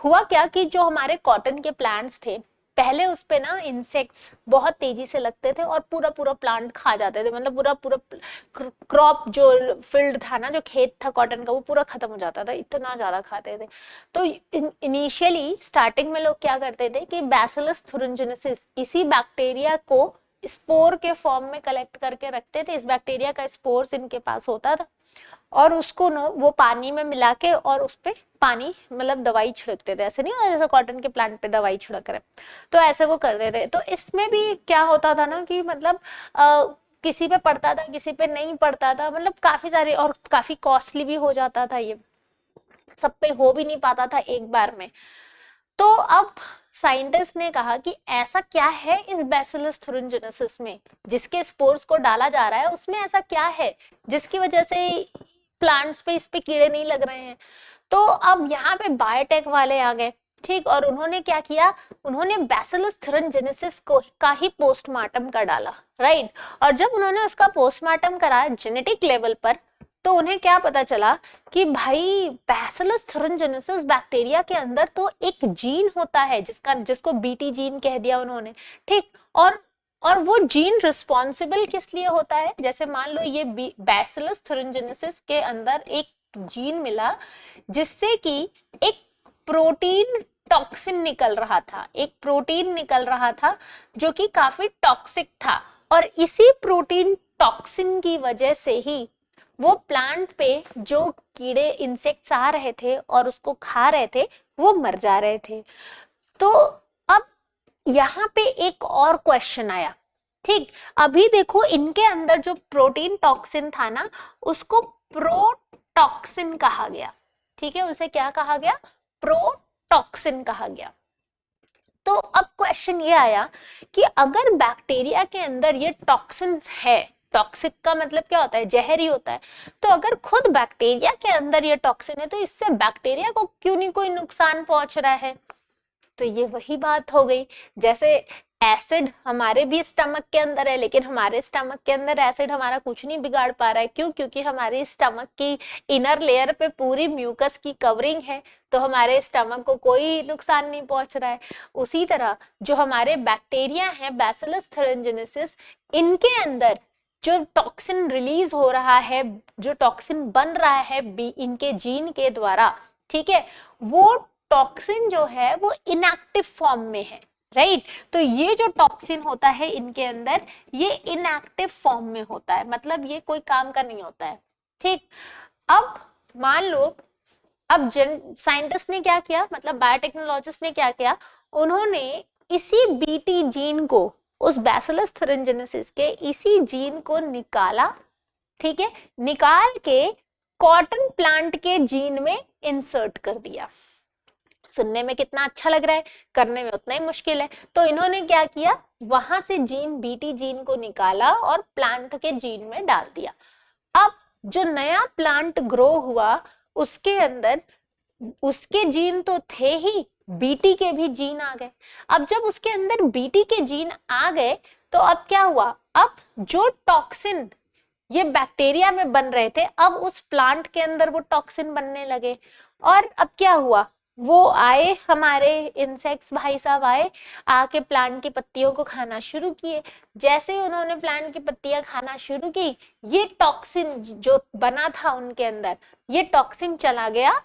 हुआ क्या कि जो हमारे कॉटन के प्लांट्स थे पहले उस पे ना इंसेक्ट्स बहुत तेजी से लगते थे और पूरा पूरा प्लांट खा जाते थे, मतलब पूरा पूरा क्रॉप जो फील्ड था ना, जो खेत था कॉटन का, वो पूरा खत्म हो जाता था, इतना ज्यादा खाते थे। तो इनिशियली स्टार्टिंग में लोग क्या करते थे कि बैसिलस थुरिंजिनेसिस, इसी बैक्टीरिया को स्पोर के फॉर्म में कलेक्ट करके रखते थे, इस बैक्टीरिया का स्पोर्स इनके पास होता था और उसको वो पानी में मिला के और उस पे पानी मतलब दवाई छिड़कते थे, ऐसे नहीं होता जैसे कॉटन के प्लांट पे दवाई छिड़क रहे, तो ऐसे वो करते थे। तो इसमें भी क्या होता था ना कि मतलब किसी पे पड़ता था, किसी पे नहीं पड़ता था, मतलब काफी सारे, और काफी कॉस्टली भी हो जाता था, ये सब पे हो भी नहीं पाता था एक बार में। तो अब साइंटिस्ट ने कहा कि ऐसा क्या है इस बैसिलस थुरिनजेनेसिस में, जिसके स्पोर्स को डाला जा रहा है उसमें ऐसा क्या है जिसकी वजह से प्लांट्स पे इस पे कीड़े नहीं लग रहे हैं। तो अब यहाँ पे बायोटेक वाले आ गए, ठीक, और उन्होंने क्या किया, उन्होंने बैसिलस थुरिनजेनेसिस को का ही पोस्टमार्टम कर डाला, राइट। और जब उन्होंने उसका पोस्टमार्टम कराया जेनेटिक लेवल पर, तो उन्हें क्या पता चला कि भाई बैसिलस थुरिनजेनेसिस बैक्टीरिया के अंदर तो एक जीन होता है जिसको बीटी जीन कह दिया उन्होंने, ठीक। और वो जीन रिस्पॉन्सिबल किस लिए होता है, जैसे मान लो ये बैसिलस थुरिनजेनेसिस के अंदर एक जीन मिला जिससे कि एक प्रोटीन टॉक्सिन निकल रहा था, एक प्रोटीन निकल रहा था जो कि काफी टॉक्सिक था, और इसी प्रोटीन टॉक्सिन की वजह से ही वो प्लांट पे जो कीड़े इंसेक्ट्स आ रहे थे और उसको खा रहे थे वो मर जा रहे थे। तो अब यहाँ पे एक और क्वेश्चन आया, ठीक। अभी देखो इनके अंदर जो प्रोटीन टॉक्सिन था ना उसको प्रोटॉक्सिन कहा गया, ठीक है, उसे क्या कहा गया, प्रोटॉक्सिन कहा गया। तो अब क्वेश्चन ये आया कि अगर बैक्टीरिया के अंदर ये टॉक्सिन्स है, टॉक्सिक का मतलब क्या होता है, जहरी होता है, तो अगर खुद बैक्टीरिया के अंदर ये टॉक्सिन है तो इससे बैक्टीरिया को क्यों नहीं कोई नुकसान पहुंच रहा है। तो ये वही बात हो गई, जैसे एसिड हमारे भी स्टमक के अंदर है, लेकिन हमारे स्टमक के अंदर एसिड हमारा कुछ नहीं बिगाड़ पा रहा है, क्यों, क्योंकि हमारी स्टमक की इनर लेयर पे पूरी म्यूकस की कवरिंग है, तो हमारे स्टमक को कोई नुकसान नहीं पहुंच रहा है। उसी तरह जो हमारे बैक्टीरिया हैं बैसिलस थुरिनजेनेसिस, इनके अंदर जो टॉक्सिन रिलीज हो रहा है, जो टॉक्सिन बन रहा है इनके जीन के द्वारा, ठीक है, वो टॉक्सिन जो है वो इनएक्टिव फॉर्म में है, राइट। तो ये जो टॉक्सिन होता है इनके अंदर ये इनएक्टिव फॉर्म में होता है, मतलब ये कोई काम का नहीं होता है, ठीक। अब मान लो अब साइंटिस्ट ने क्या किया, मतलब बायोटेक्नोलॉजिस्ट ने क्या किया, उन्होंने इसी बीटी जीन को, उस बैसिलस थुरिनजेनेसिस के इसी जीन को निकाला, ठीक है, निकाल के कॉटन प्लांट के जीन में इंसर्ट कर दिया। सुनने में कितना अच्छा लग रहा है, करने में उतना ही मुश्किल है। तो इन्होंने क्या किया, वहां से जीन बीटी जीन को निकाला और प्लांट के जीन में डाल दिया। अब जो नया प्लांट ग्रो हुआ उसके अंदर उसके जीन तो थे ही, बीटी के भी जीन आ गए। अब जब उसके अंदर बीटी के जीन आ गए तो अब क्या हुआ, अब जो टॉक्सिन ये बैक्टीरिया में बन रहे थे अब उस प्लांट के अंदर वो टॉक्सिन बनने लगे। और अब क्या हुआ, वो आए हमारे इंसेक्ट्स भाई साहब आए, आके प्लांट की पत्तियों को खाना शुरू किए। जैसे ही उन्होंने प्लांट की पत्तियां खाना शुरू की, ये टॉक्सिन जो बना था उनके अंदर, ये टॉक्सिन चला गया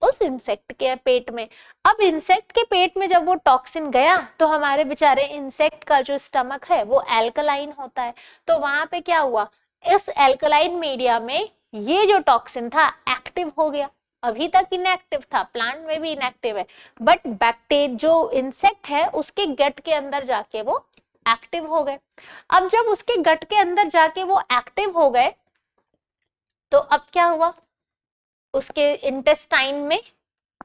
उस इंसेक्ट के पेट में। अब इंसेक्ट के पेट में जब वो टॉक्सिन गया तो हमारे बेचारे इंसेक्ट का जो स्टमक है वो एल्कलाइन होता है, तो वहां पे क्या हुआ, इस एल्कलाइन मीडिया में ये जो टॉक्सिन था एक्टिव हो गया। अभी तक इनएक्टिव था, प्लांट में भी इनएक्टिव है, बट बैक्टीरिया जो इंसेक्ट है उसके गट के अंदर जाके वो एक्टिव हो गए। अब जब उसके गट के अंदर जाके वो एक्टिव हो गए तो अब क्या हुआ, उसके इंटेस्टाइन में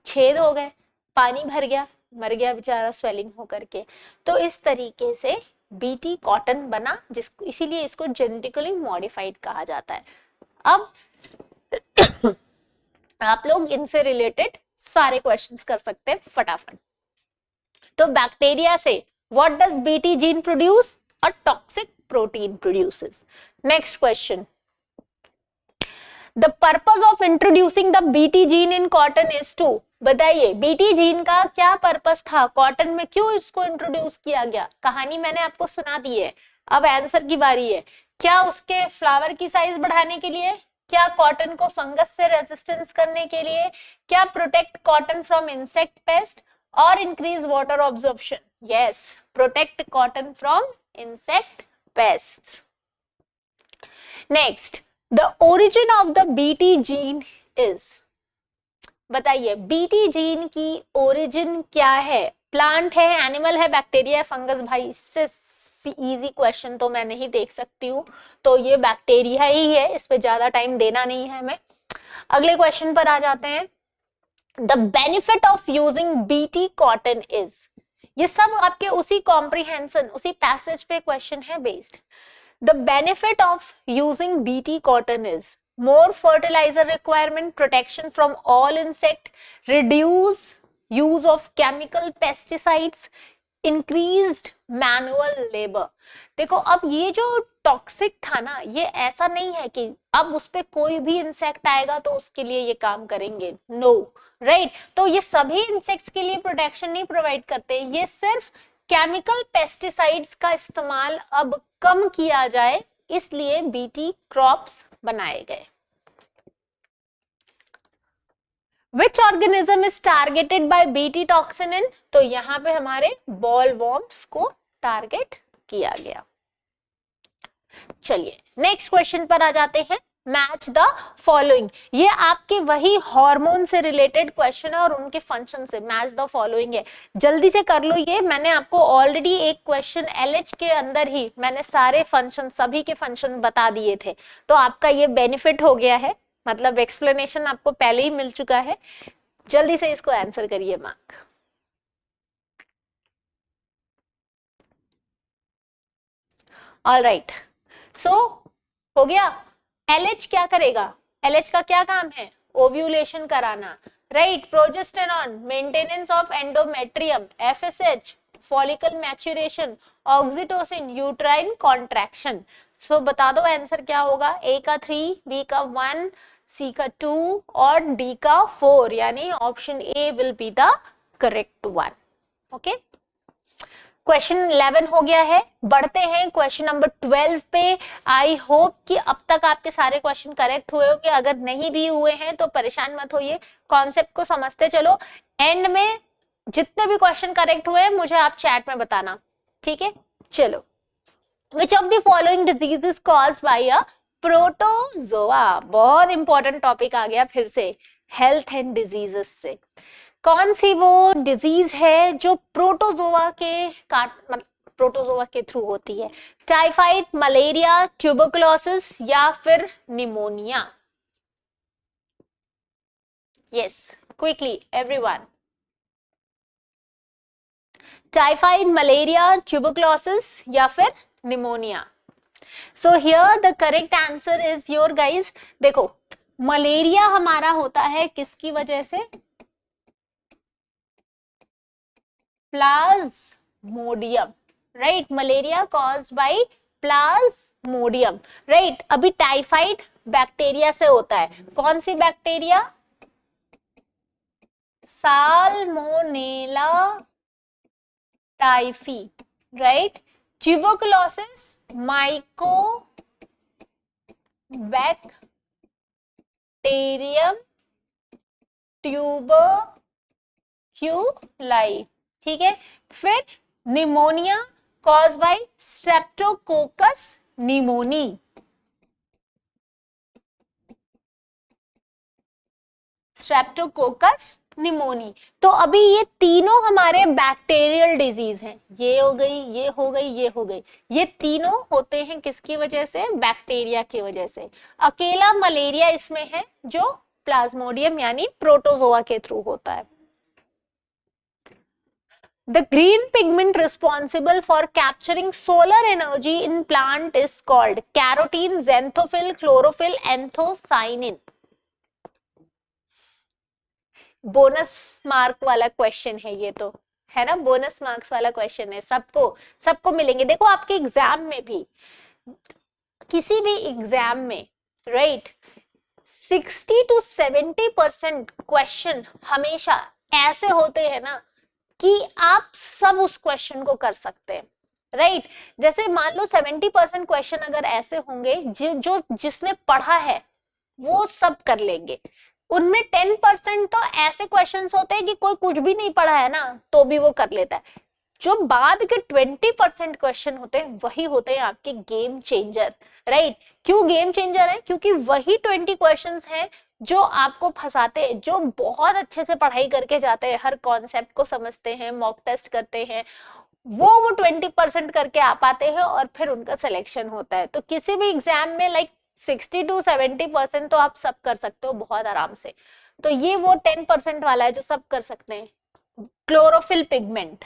छेद हो गए, पानी भर गया, मर गया बेचारा स्वेलिंग होकर के। तो इस तरीके से बीटी कॉटन बना, जिसको इसीलिए इसको जेनेटिकली मॉडिफाइड कहा जाता है। अब आप लोग इनसे रिलेटेड सारे क्वेश्चंस कर सकते हैं फटाफट। तो बैक्टीरिया से what does BT gene produce, a toxic protein produces. Next question, the purpose of introducing the BT gene in cotton is to, बताइए बीटी जीन का क्या पर्पस था, कॉटन में क्यों इसको इंट्रोड्यूस किया गया। कहानी मैंने आपको सुना दी है, अब आंसर की बारी है। क्या उसके फ्लावर की साइज बढ़ाने के लिए, क्या कॉटन को फंगस से रेजिस्टेंस करने के लिए, क्या protect cotton from insect pest और increase water absorption. Yes, protect cotton from insect pests. Next, the origin of the BT gene is, बताइए बीटी जीन की ओरिजिन क्या है। प्लांट है, एनिमल है, बैक्टीरिया है, फंगस। भाई इससे इजी क्वेश्चन तो मैं नहीं देख सकती हूँ, तो ये बैक्टीरिया ही है, इस पे ज्यादा टाइम देना नहीं है हमें। अगले क्वेश्चन पर आ जाते हैं। The benefit of using BT cotton is, ये सब आपके उसी कॉम्प्रिहेंशन, उसी पैसेज पे क्वेश्चन है based. The benefit of using BT cotton is more fertilizer requirement, protection from all insect, reduce use of chemical pesticides, increased manual labor। देखो अब ये जो टॉक्सिक था ना, ये ऐसा नहीं है कि अब उस पे कोई भी इंसेक्ट आएगा तो उसके लिए ये काम करेंगे, नो, राइट। तो ये सभी इंसेक्ट्स के लिए प्रोटेक्शन नहीं प्रोवाइड करते, ये सिर्फ केमिकल पेस्टिसाइड्स का इस्तेमाल अब कम किया जाए, इसलिए बीटी क्रॉप्स बनाए गए। Which organism is targeted by BT toxin in? तो यहां पे हमारे बॉल वॉर्म्स को टारगेट किया गया। चलिए नेक्स्ट क्वेश्चन पर आ जाते हैं। मैच द फॉलोइंग, ये आपके वही हार्मोन से रिलेटेड क्वेश्चन है और उनके फंक्शन से। मैच द फॉलोइंग है, जल्दी से कर लो ये। मैंने आपको ऑलरेडी एक क्वेश्चन एलएच के अंदर ही मैंने सारे फंक्शन, सभी के फंक्शन बता दिए थे, तो आपका ये बेनिफिट हो गया है, मतलब एक्सप्लेनेशन आपको पहले ही मिल चुका है। जल्दी से इसको आंसर करिए मार्क। ऑलराइट, सो हो गया। एलएच क्या करेगा? एलएच का क्या काम है? ओव्यूलेशन कराना, right. Progesterone maintenance of endometrium, FSH follicle maturation, oxytocin uterine contraction. So बता दो आंसर क्या होगा? ए का 3, बी का 1, सी का 2 और डी का 4, यानी option A will be the correct one. Okay, question 11 हो गया है। बढ़ते हैं क्वेश्चन नंबर 12 पे। आई होप कि अब तक आपके सारे क्वेश्चन करेक्ट हुए होंगे, अगर नहीं भी हुए हैं तो परेशान मत होइए, कॉन्सेप्ट को समझते चलो। एंड में जितने भी क्वेश्चन करेक्ट हुए मुझे आप चैट में बताना, ठीक है? चलो, विच of the following disease is caused by a protozoa? बहुत इंपॉर्टेंट टॉपिक आ गया फिर से हेल्थ एंड डिजीजेस से। कौन सी वो डिजीज है जो प्रोटोजोआ के थ्रू होती है? टाइफाइड, मलेरिया, ट्यूबरकुलोसिस या फिर pneumonia? Yes, quickly everyone. Typhoid, malaria, tuberculosis या फिर pneumonia? So here the correct answer is your guys. देखो, मलेरिया हमारा होता है किसकी वजह से? Plasmodium, right. Malaria caused by plasmodium, right. अभी टाइफाइड बैक्टीरिया से होता है, कौन सी bacteria? Salmonella typhi, right. Tuberculosis mycobacterium tuberculi, ठीक है। फिर pneumonia cause by streptococcus pneumoniae, streptococcus pneumoniae. तो अभी ये तीनों हमारे बैक्टीरियल डिजीज हैं, ये हो गई, ये हो गई, ये हो गई। ये तीनों होते हैं किसकी वजह से? बैक्टीरिया की वजह से। अकेला मलेरिया इसमें है जो प्लाज्मोडियम यानी प्रोटोजोआ के थ्रू होता है। The green pigment responsible for capturing solar energy in plant is called carotene, xanthophyll, chlorophyll, anthocyanin। Bonus mark वाला क्वेश्चन है ये, तो है ना, बोनस मार्क्स वाला क्वेश्चन है, सबको मिलेंगे। देखो आपके एग्जाम में भी, किसी भी एग्जाम में, राइट, 60 to 70% क्वेश्चन हमेशा ऐसे होते हैं ना कि आप सब उस क्वेश्चन को कर सकते हैं, राइट। जैसे मान लो 70% क्वेश्चन अगर ऐसे होंगे जो जिसने पढ़ा है वो सब कर लेंगे, उनमें 10% तो ऐसे क्वेश्चंस होते हैं कि कोई कुछ भी नहीं पढ़ा है ना तो भी वो कर लेता है। जो बाद के 20% क्वेश्चन होते हैं वही होते हैं आपके गेम चेंजर, राइट। क्यों गेम चेंजर है? क्योंकि वही 20 क्वेश्चंस हैं जो आपको फंसाते हैं, जो बहुत अच्छे से पढ़ाई करके जाते हैं, हर कॉन्सेप्ट को समझते हैं, मॉक टेस्ट करते हैं, वो 20% करके आ पाते हैं और फिर उनका सिलेक्शन होता है। तो किसी भी एग्जाम में 60 to 70% तो आप सब कर सकते हो बहुत आराम से। तो ये वो 10% वाला है जो सब कर सकते हैं। क्लोरोफिल पिगमेंट,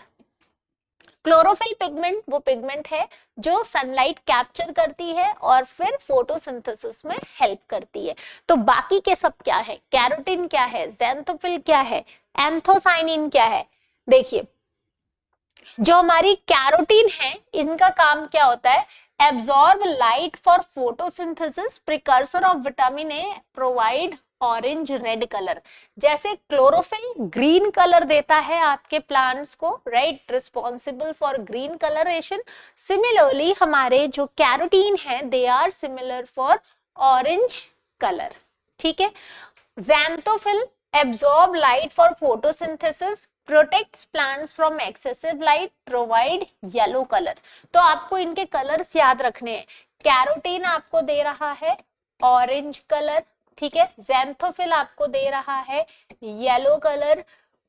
क्लोरोफिल पिगमेंट वो पिगमेंट है जो सनलाइट कैप्चर करती है और फिर फोटोसिंथेसिस में हेल्प करती है। तो बाकी के सब क्या है, कैरोटीन क्या है, ज़ैंथोफिल क्या है, एंथोसाइनिन क्या है। देखिए जो हमारी कैरोटीन है इनका काम क्या होता है, absorb light for photosynthesis, precursor of vitamin A, provide orange red colour. जैसे क्लोरोफिल ग्रीन कलर देता है आपके प्लांट्स को, right, responsible for green coloration. Similarly हमारे जो कैरोटीन है they are similar for orange colour, ठीक है। Xanthophyll absorb light for photosynthesis, protects plants from excessive light, provide yellow color। तो आपको इनके कलर्स याद रखने हैं। कैरोटीन आपको दे रहा है ऑरेंज कलर, ठीक है, ज़ैंथोफिल आपको दे रहा है येलो कलर,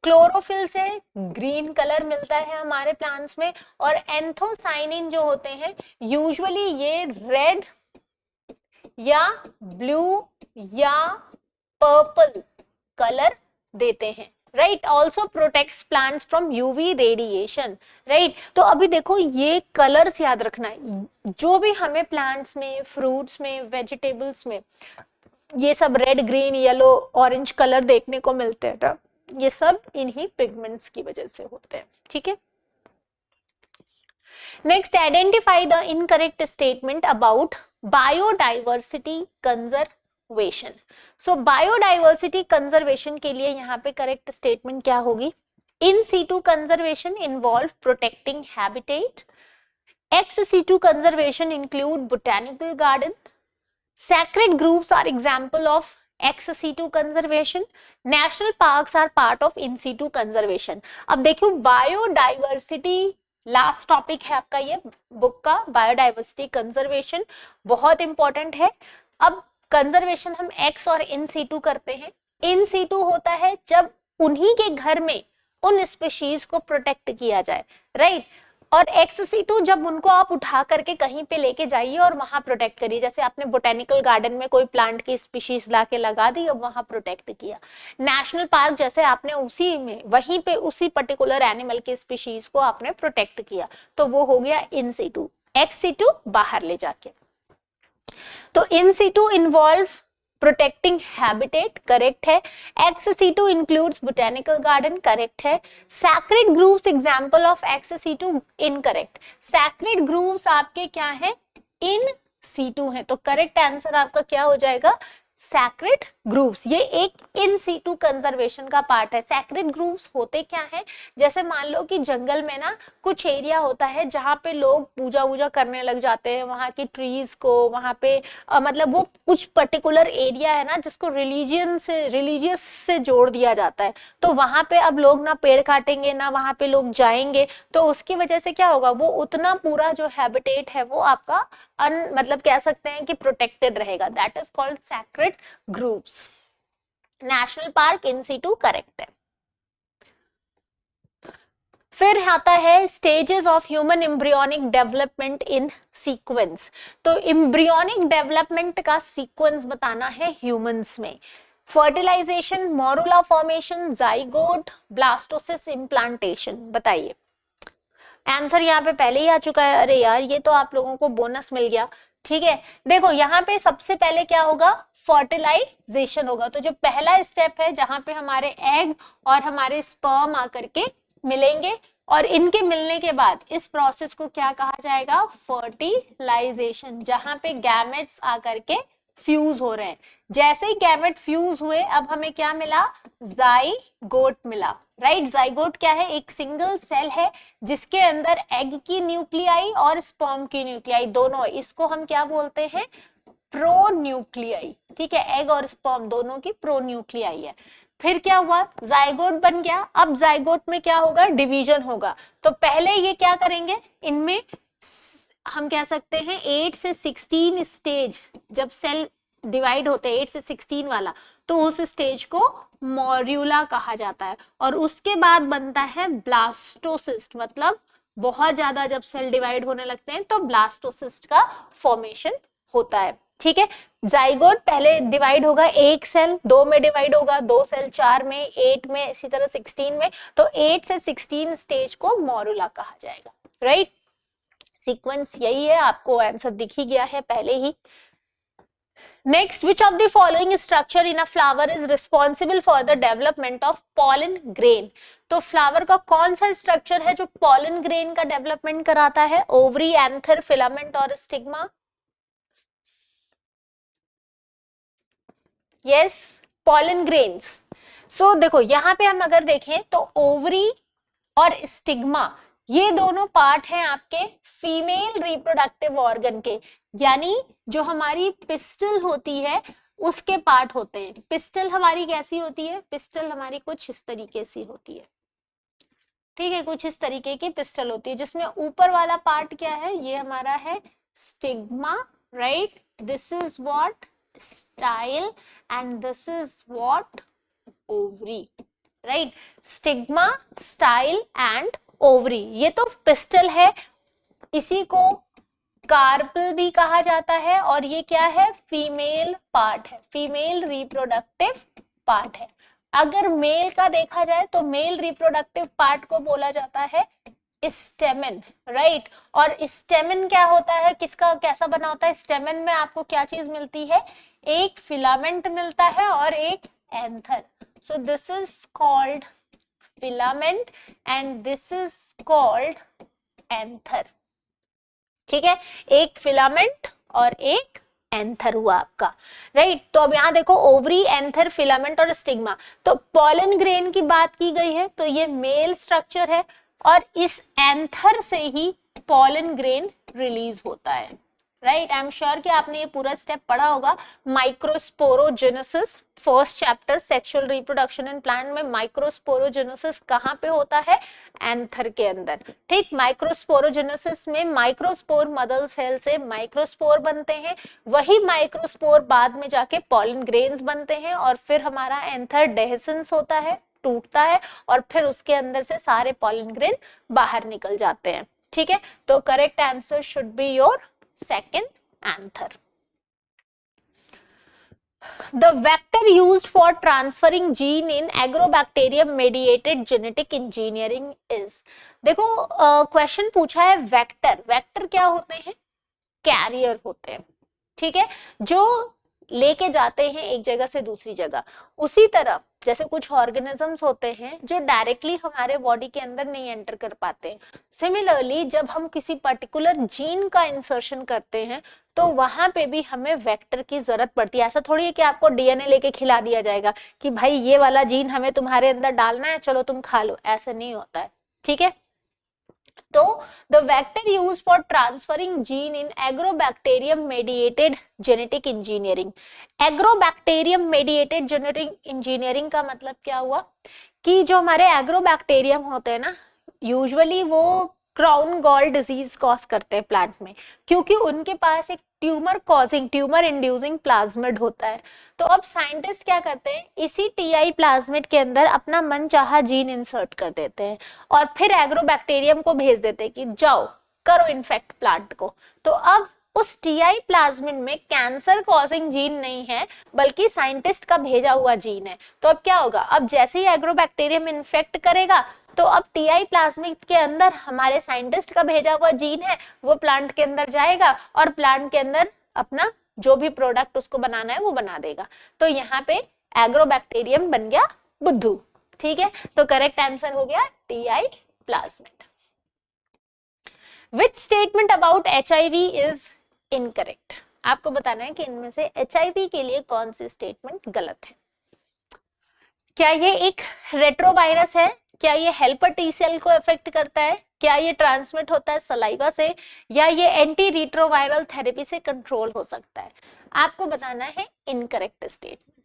क्लोरोफिल से ग्रीन कलर मिलता है हमारे प्लांट्स में, और एंथोसाइनिन जो होते हैं यूजुअली ये रेड या ब्लू या पर्पल कलर देते हैं, right. Also protects plants from UV radiation, right. तो अभी देखो ये कलर्स याद रखना है, जो भी हमें प्लांट्स में, फ्रूट्स में, वेजिटेबल्स में ये सब red, green, yellow, orange colour देखने को मिलते हैं ना, ये सब इन्हीं पिगमेंट्स की वजह से होते हैं, ठीक है। Next, identify the incorrect statement about biodiversity conservation. So biodiversity conservation के लिए यहाँ पे करेक्ट स्टेटमेंट क्या होगी, in situ conservation involve protecting habitat, ex situ conservation include botanical garden, sacred groves are example of ex situ conservation, national parks are part of in situ conservation। अब देखो biodiversity last topic है आपका ये book का, biodiversity conservation बहुत important है। अब conservation हम एक्स और इन सीटू करते हैं। इन सीटू होता है जब उन्हीं के घर में उन स्पीशीज को प्रोटेक्ट किया जाए, राइट। और एक्स सीटू जब उनको आप उठा करके कहीं पे लेके जाइए और वहां प्रोटेक्ट करिए, जैसे आपने बोटेनिकल गार्डन में कोई प्लांट की स्पीशीज लाके लगा दी और वहां प्रोटेक्ट किया। नेशनल पार्क जैसे आपने उसी में वहीं पे उसी पर्टिकुलर एनिमल की स्पीशीज को आपने प्रोटेक्ट किया, तो वो हो गया इन सीटू। एक्स सीटू बाहर ले जाके। तो in situ involve protecting habitat, correct है। Ex situ includes botanical garden, correct है। Sacred groves example of ex situ, incorrect. Sacred groves आपके क्या है, इन सीटू है, तो करेक्ट आंसर आपका क्या हो जाएगा, सैक्रेड ग्रूव्स। ये एक इन सीटू कंजर्वेशन का पार्ट है। सैक्रेड ग्रूव्स होते क्या है, जैसे मान लो कि जंगल में ना कुछ एरिया होता है जहाँ पे लोग पूजा वूजा करने लग जाते हैं, वहाँ की ट्रीज को, वहाँ पे मतलब वो कुछ पर्टिकुलर एरिया है ना जिसको रिलीजियस से जोड़ दिया जाता है, तो वहाँ पे अब लोग ना पेड़ काटेंगे ना वहाँ पे लोग जाएंगे, तो उसकी वजह से क्या होगा, वो उतना पूरा जो हैबिटेट है वो आपका मतलब कह सकते हैं कि प्रोटेक्टेड रहेगा। That is called sacred groves. National park in situ correct है। फिर आता है stages of human embryonic development in sequence. तो एम्ब्रियोनिक डेवलपमेंट का सीक्वेंस बताना है ह्यूमंस में। Fertilisation, morula formation, zygote, blastocyst, implantation. बताइए आंसर यहाँ पे पहले ही आ चुका है। अरे यार ये तो आप लोगों को बोनस मिल गया, ठीक है। देखो यहाँ पे सबसे पहले क्या होगा, फर्टिलाइजेशन होगा। तो जो पहला स्टेप है जहां पे हमारे एग और हमारे स्पर्म आकर के मिलेंगे, और इनके मिलने के बाद इस प्रोसेस को क्या कहा जाएगा, फर्टिलाइजेशन, जहां पे गैमेट्स आकर के फ्यूज हो रहे हैं। जैसे ही गैमेट फ्यूज हुए अब हमें क्या मिला, जाइगोट मिला, राइट। जाइगोट क्या है, एक सिंगल सेल है जिसके अंदर एग की न्यूक्लियाई और स्पर्म की न्यूक्लियाई दोनों, इसको हम क्या बोलते हैं, प्रोन्यूक्लियाई, ठीक है। एग और स्पर्म दोनों की प्रोन्यूक्लियाई है। फिर क्या हुआ, जाइगोट बन गया। अब जाइगोट में क्या होगा, डिवीजन होगा। तो पहले ये क्या करेंगे, इनमें हम कह सकते हैं 8 से 16 स्टेज, जब सेल डिवाइड होते हैं 8 से 16 वाला, तो उस स्टेज को मॉर्यूला कहा जाता है। और उसके बाद बनता है ब्लास्टोसिस्ट, मतलब बहुत ज्यादा जब सेल डिवाइड होने लगते हैं तो ब्लास्टोसिस्ट का फॉर्मेशन होता है, ठीक है। जाइगोट पहले डिवाइड होगा 1 सेल, 2 में डिवाइड होगा, 2 सेल 4 में, 8 में, इसी तरह 16 में, तो 8 से 16 स्टेज को मोरुला कहा जाएगा, राइट। सीक्वेंस यही है, आपको आंसर दिख ही गया है पहले ही। Next, which of the following structure in a flower is responsible for the development of pollen grain. तो फ्लावर का कौन सा स्ट्रक्चर है जो पॉलन ग्रेन का डेवलपमेंट कराता है? ओवरी, एंथर, फिलामेंट और stigma? Yes, pollen grains. So देखो यहाँ पे हम अगर देखें तो ओवरी और स्टिग्मा ये दोनों पार्ट हैं आपके फीमेल रिप्रोडक्टिव ऑर्गन के, यानी जो हमारी पिस्टल होती है उसके पार्ट होते हैं। पिस्टल हमारी कैसी होती है? पिस्टल हमारी कुछ इस तरीके से होती है, ठीक है, कुछ इस तरीके की पिस्टल होती है, जिसमें ऊपर वाला पार्ट क्या है? ये हमारा है stigma, right. This is what style and this is what ovary, right. Stigma, style and ovary, ये तो पिस्टल है, इसी को कार्पल भी कहा जाता है, और ये क्या है? फीमेल पार्ट है, फीमेल रिप्रोडक्टिव पार्ट है। अगर मेल का देखा जाए तो मेल रिप्रोडक्टिव पार्ट को बोला जाता है स्टेमन, राइट। और स्टेमन क्या होता है, किसका कैसा बना होता है? स्टेमन में आपको क्या चीज मिलती है? एक फिलामेंट मिलता है और एक anther. So this is called filament and this is called anther, ठीक है। एक फिलामेंट और एक एंथर हुआ आपका, राइट। तो अब यहाँ देखो ओवरी, एंथर, फिलामेंट और स्टिग्मा। तो पॉलन ग्रेन की बात की गई है तो ये मेल स्ट्रक्चर है, और इस एंथर से ही पॉलन ग्रेन रिलीज होता है, राइट। आई एम श्योर कि आपने ये पूरा स्टेप पढ़ा होगा। Microsporogenesis, first chapter sexual reproduction in plant में माइक्रोस्पोरोजेनेसिस कहाँ पे होता है? एंथर के अंदर, ठीक। माइक्रोस्पोरोजेनेसिस में माइक्रोस्पोर मदर सेल से माइक्रोस्पोर बनते हैं, वही माइक्रोस्पोर बाद में जाके पॉलन ग्रेन्स बनते हैं, और फिर हमारा एंथर डेhiscence होता है, टूटता है, और फिर उसके अंदर से सारे पॉलन ग्रेन बाहर निकल जाते हैं, ठीक है। तो correct answer should be your second anther. The vector used for transferring gene in agrobacterium mediated genetic engineering is, देखो क्वेश्चन पूछा है वेक्टर। वेक्टर क्या होते हैं? कैरियर होते हैं, ठीक है, जो लेके जाते हैं एक जगह से दूसरी जगह। उसी तरह जैसे कुछ ऑर्गेनिजम्स होते हैं जो डायरेक्टली हमारे बॉडी के अंदर नहीं एंटर कर पाते। सिमिलरली जब हम किसी पर्टिकुलर जीन का इंसर्शन करते हैं तो वहां पे भी हमें वेक्टर की जरूरत पड़ती है। ऐसा थोड़ी है कि आपको डीएनए लेके खिला दिया जाएगा कि भाई ये वाला जीन हमें तुम्हारे अंदर डालना है, चलो तुम खा लो, ऐसा नहीं होता है, ठीक है। तो the vector used for transferring gene in agrobacterium mediated genetic engineering, agrobacterium mediated genetic engineering का मतलब क्या हुआ कि जो हमारे एग्रोबैक्टीरियम होते हैं ना, यूजुअली वो क्राउन गॉल डिजीज कॉज करते हैं प्लांट में, क्योंकि उनके पास एक ट्यूमर इंड्यूसिंग प्लाज्मिड होता है। तो अब साइंटिस्ट क्या करते हैं, इसी टीआई प्लाज्मिड के अंदर अपना मनचाहा जीन इंसर्ट कर देते हैं, और फिर एग्रोबैक्टीरियम को भेज देते हैं कि जाओ करो इन्फेक्ट प्लांट को। तो अब उस टीआई प्लाज्मिड में कैंसर कॉजिंग जीन नहीं है, बल्कि साइंटिस्ट का भेजा हुआ जीन है। तो अब क्या होगा, अब जैसे ही एग्रोबैक्टीरियम इन्फेक्ट करेगा तो अब टीआई प्लाज्मिड के अंदर हमारे साइंटिस्ट का भेजा हुआ जीन है, वो प्लांट के अंदर जाएगा और प्लांट के अंदर अपना जो भी प्रोडक्ट उसको बनाना है वो बना देगा। तो यहाँ पे एग्रोबैक्टीरियम बन गया बुद्धू, ठीक है। तो करेक्ट आंसर हो गया TI plasmid. Which statement about HIV is incorrect? आपको बताना है कि इनमें से HIV के लिए कौन सी स्टेटमेंट गलत है। क्या ये एक रेट्रोवायरस है? क्या ये हेल्पर टी सेल को अफेक्ट करता है? क्या ये ट्रांसमिट होता है सलाइवा से? या ये एंटी रिट्रोवायरल थेरेपी से कंट्रोल हो सकता है? आपको बताना है incorrect statement.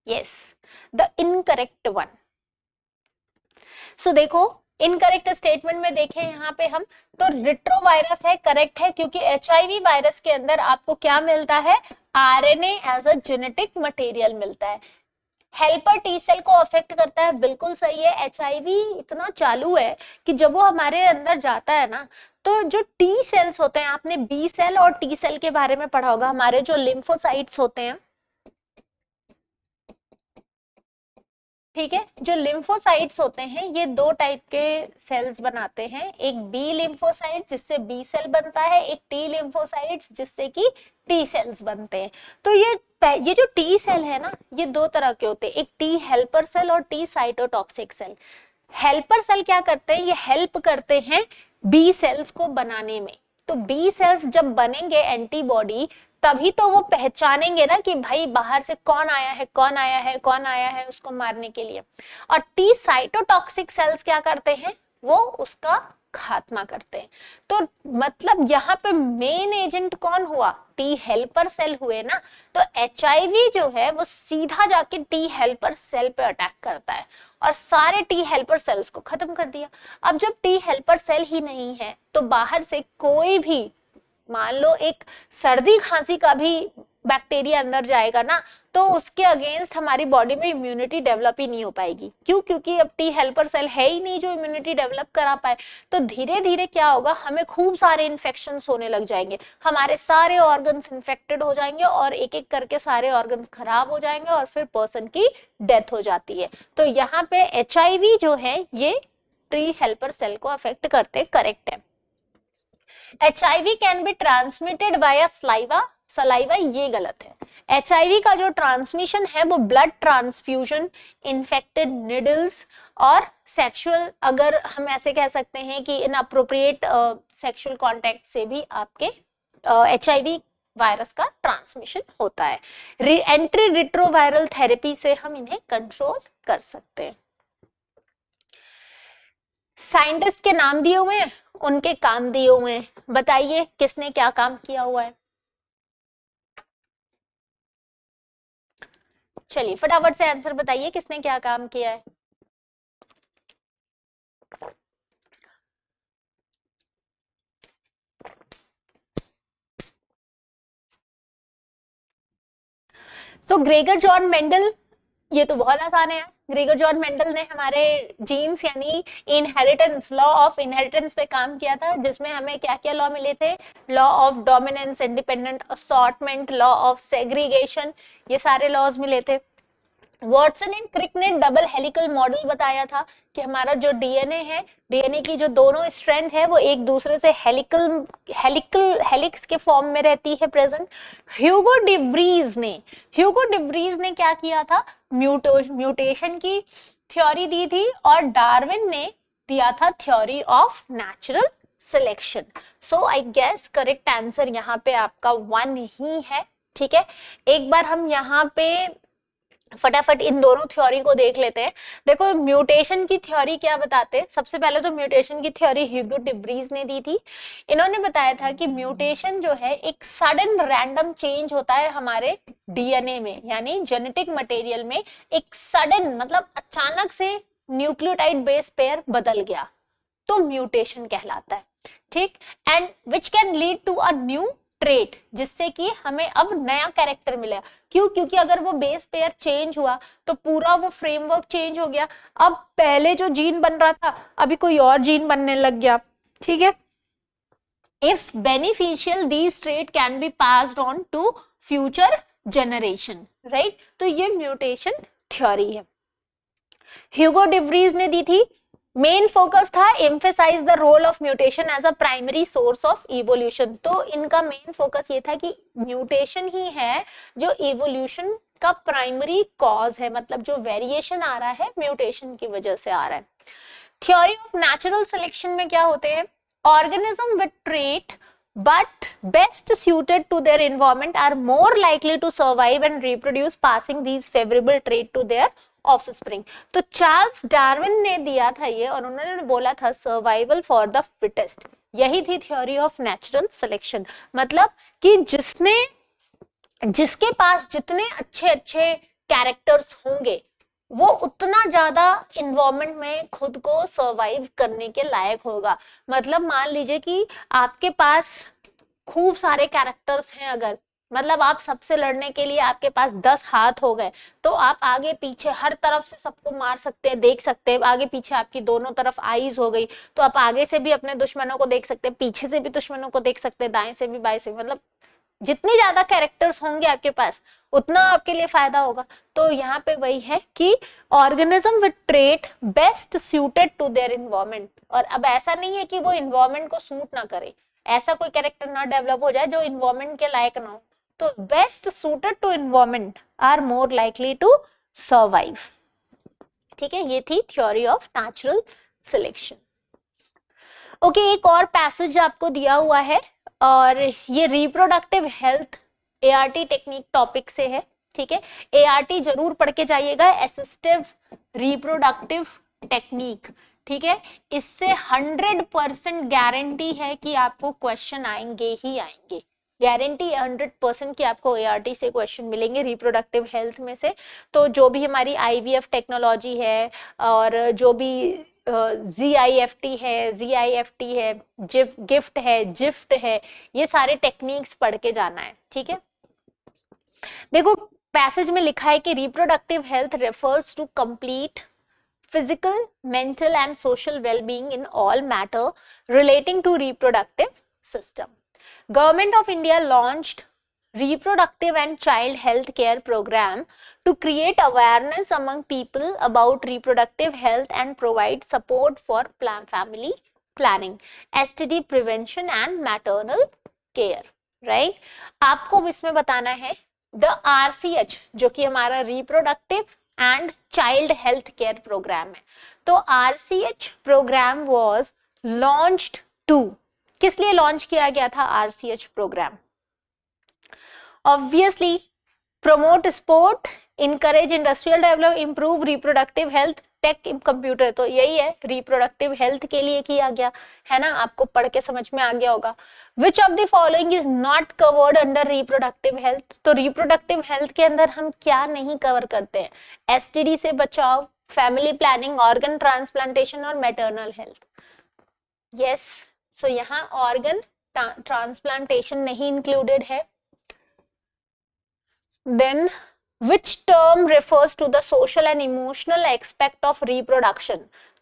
Yes, the incorrect one. So देखो इनकरेक्ट स्टेटमेंट में देखें यहाँ पे हम, तो रिट्रोवायरस है, करेक्ट है, क्योंकि HIV वायरस के अंदर आपको क्या मिलता है? RNA as a genetic material मिलता है। हेल्पर टी सेल को अफेक्ट करता है, बिल्कुल सही है। HIV इतना चालू है कि जब वो हमारे अंदर जाता है ना, तो जो टी सेल्स होते हैं, आपने बी सेल और टी सेल के बारे में पढ़ा होगा। हमारे जो लिम्फोसाइट्स होते हैं, ठीक है, जो लिम्फोसाइट्स होते हैं ये दो टाइप के सेल्स बनाते हैं, एक बी लिम्फोसाइट जिससे बी सेल बनता है, एक टी लिम्फोसाइट्स जिससे कि टी सेल्स बनते हैं। तो ये जो टी सेल है ना, ये दो तरह के होते हैं, एक टी हेल्पर सेल और T cytotoxic cell. Helper cell क्या करते हैं, ये हेल्प करते हैं बी सेल्स को बनाने में। तो बी सेल्स जब बनेंगे एंटीबॉडी, तभी तो वो पहचानेंगे ना कि भाई बाहर से कौन आया है, कौन आया है, कौन आया है, उसको मारने के लिए। और टी साइटोटॉक्सिक सेल्स क्या करते हैं, वो उसका खात्मा करते हैं। तो मतलब यहाँ पे मेन एजेंट कौन हुआ, टी हेल्पर सेल हुए ना। तो एचआईवी जो है वो सीधा जाके टी हेल्पर सेल पे अटैक करता है और सारे टी हेल्पर सेल्स को खत्म कर दिया। अब जब टी हेल्पर सेल ही नहीं है, तो बाहर से कोई भी, मान लो एक सर्दी खांसी का भी बैक्टीरिया अंदर जाएगा ना, तो उसके अगेंस्ट हमारी बॉडी में इम्यूनिटी डेवलप ही नहीं हो पाएगी। क्यों? क्योंकि अब टी हेल्पर सेल है ही नहीं जो इम्यूनिटी डेवलप करा पाए। तो धीरे धीरे क्या होगा, हमें खूब सारे इन्फेक्शंस होने लग जाएंगे, हमारे सारे ऑर्गन्स इन्फेक्टेड हो जाएंगे और एक एक करके सारे ऑर्गन्स खराब हो जाएंगे और फिर पर्सन की डेथ हो जाती है। तो यहाँ पे एचआईवी जो है ये टी हेल्पर सेल को अफेक्ट करते, करेक्ट है। HIV can be transmitted by saliva, ये गलत है। HIV का जो ट्रांसमिशन है वो ब्लड ट्रांसफ्यूजन, इन्फेक्टेड निडल्स और सेक्सुअल, अगर हम ऐसे कह सकते हैं कि इनअप्रोप्रिएट सेक्सुअल कांटेक्ट से भी आपके HIV वायरस का ट्रांसमिशन होता है। एंट्री रिट्रोवायरल थेरेपी से हम इन्हें कंट्रोल कर सकते हैं। साइंटिस्ट के नाम दिए हुए हैं, उनके काम दिए हुए हैं, बताइए किसने क्या काम किया हुआ है। चलिए फटाफट से आंसर बताइए, किसने क्या काम किया है। तो ग्रेगर जॉन मेंडल, ये तो बहुत आसान है। ग्रेगर जॉन मेंडल ने हमारे जीन्स यानी इनहेरिटेंस, लॉ ऑफ इनहेरिटेंस पे काम किया था, जिसमें हमें क्या क्या लॉ मिले थे, law of dominance, independent assortment, law of segregation, ये सारे लॉज मिले थे। वॉटसन एंड क्रिक ने डबल हेलिकल मॉडल बताया था कि हमारा जो डीएनए है, डीएनए की जो दोनों स्ट्रैंड है वो एक दूसरे से हेलिक्स के फॉर्म में रहती है प्रेजेंट। ह्यूगो डिव्रीज ने क्या किया था, म्यूटेशन की थ्योरी दी थी, और डार्विन ने दिया था theory of natural selection. So I guess correct answer यहाँ पे आपका 1 ही है। ठीक है, एक बार हम यहाँ पे फटाफट इन दोनों थ्योरी को देख लेते हैं। देखो म्यूटेशन की थ्योरी क्या बताते हैं, सबसे पहले तो म्यूटेशन की थ्योरी ह्यूगो डिव्रीज ने दी थी। इन्होंने बताया था कि म्यूटेशन जो है एक सडन रैंडम चेंज होता है हमारे डीएनए में, यानी जेनेटिक मटेरियल में एक सडन, मतलब अचानक से न्यूक्लियोटाइड बेस पेयर बदल गया, तो म्यूटेशन कहलाता है। ठीक, and which can lead to a new trait, जिससे कि हमें अब नया कैरेक्टर मिला। क्यों? क्योंकि अगर वो बेस पेयर चेंज हुआ तो पूरा वो फ्रेमवर्क चेंज हो गया। अब पहले जो जीन बन रहा था अभी कोई और जीन बनने लग गया। ठीक है, if beneficial these trait can be passed on to future generation, right. तो ये म्यूटेशन थ्योरी है, ह्यूगो डिव्रीज ने दी थी। मेन फोकस था emphasise the role of mutation as a primary source of evolution. तो इनका मेन फोकस ये था कि म्यूटेशन ही है जो इवोल्यूशन का प्राइमरी कॉज है, मतलब जो वेरिएशन आ रहा है म्यूटेशन की वजह से आ रहा है। थ्योरी ऑफ नेचुरल सिलेक्शन में क्या होते हैं, organism with trait but best suited to their environment are more likely to survive and reproduce, passing these favorable trait to their offspring। तो चार्ल्स डार्विन ने दिया था ये, और उन्होंने बोला था सर्वाइवल फॉर द फिटेस्ट, यही थी थ्योरी ऑफ नेचुरल सिलेक्शन। मतलब कि जिसके पास जितने अच्छे अच्छे कैरेक्टर्स होंगे वो उतना ज्यादा इन्वायरमेंट में खुद को सर्वाइव करने के लायक होगा। मतलब मान लीजिए कि आपके पास खूब सारे कैरेक्टर्स हैं, अगर मतलब आप सबसे लड़ने के लिए आपके पास 10 हाथ हो गए, तो आप आगे पीछे हर तरफ से सबको मार सकते हैं, देख सकते हैं, आगे पीछे आपकी दोनों तरफ आईज हो गई, तो आप आगे से भी अपने दुश्मनों को देख सकते हैं, पीछे से भी दुश्मनों को देख सकते हैं, दाएं से भी बाएं से भी, मतलब जितनी ज्यादा कैरेक्टर्स होंगे आपके पास उतना आपके लिए फायदा होगा। तो यहाँ पे वही है कि organism with trait best suited to their environment, और अब ऐसा नहीं है कि वो इन्वायरमेंट को सूट ना करे, ऐसा कोई कैरेक्टर ना डेवलप हो जाए जो इन्वायरमेंट के लायक ना हो, तो best suited to environment are more likely to survive. ठीक है, ये थी theory of natural selection. Okay, एक और पैसेज आपको दिया हुआ है और ये reproductive health ART technique topic से है। ठीक है, एआरटी जरूर पढ़ के जाइएगा, असिस्टिव रिप्रोडक्टिव टेक्निक। ठीक है, इससे 100% गारंटी है कि आपको क्वेश्चन आएंगे ही आएंगे, गारंटी 100% कि आपको एआरटी से क्वेश्चन मिलेंगे रिप्रोडक्टिव हेल्थ में से। तो जो भी हमारी आईवीएफ टेक्नोलॉजी है और जो भी जीआईएफटी है, जीआईएफटी है, गिफ्ट है, जिफ्ट है, ये सारे टेक्निक्स पढ़ के जाना है। ठीक है, देखो पैसेज में लिखा है कि reproductive health refers to complete physical, mental and social well-being in all matter relating to reproductive system. Government of India launched reproductive and child health care program to create awareness among people about reproductive health and provide support for family planning, STD prevention and maternal care. Right? आपको इसमें बताना है the RCH जो कि हमारा reproductive and child health care programme है। तो RCH programme was launched to, किस लिए लॉन्च किया गया था RCH programme? Obviously promote sport, encourage industrial develop, improve reproductive health, take computer, तो यही है रिप्रोडक्टिव हेल्थ के लिए किया गया है ना, आपको पढ़ के समझ में आ गया होगा। विच of the following is not covered under reproductive health? तो रिप्रोडक्टिव हेल्थ के अंदर हम क्या नहीं कवर करते हैं? एसटीडी से बचाव, फैमिली प्लानिंग, ऑर्गन ट्रांसप्लांटेशन और मैटरनल हेल्थ। यस, सो यहाँ ऑर्गन ट्रांसप्लांटेशन नहीं इंक्लूडेड है। Then which term refers to the social and emotional aspect of reproduction?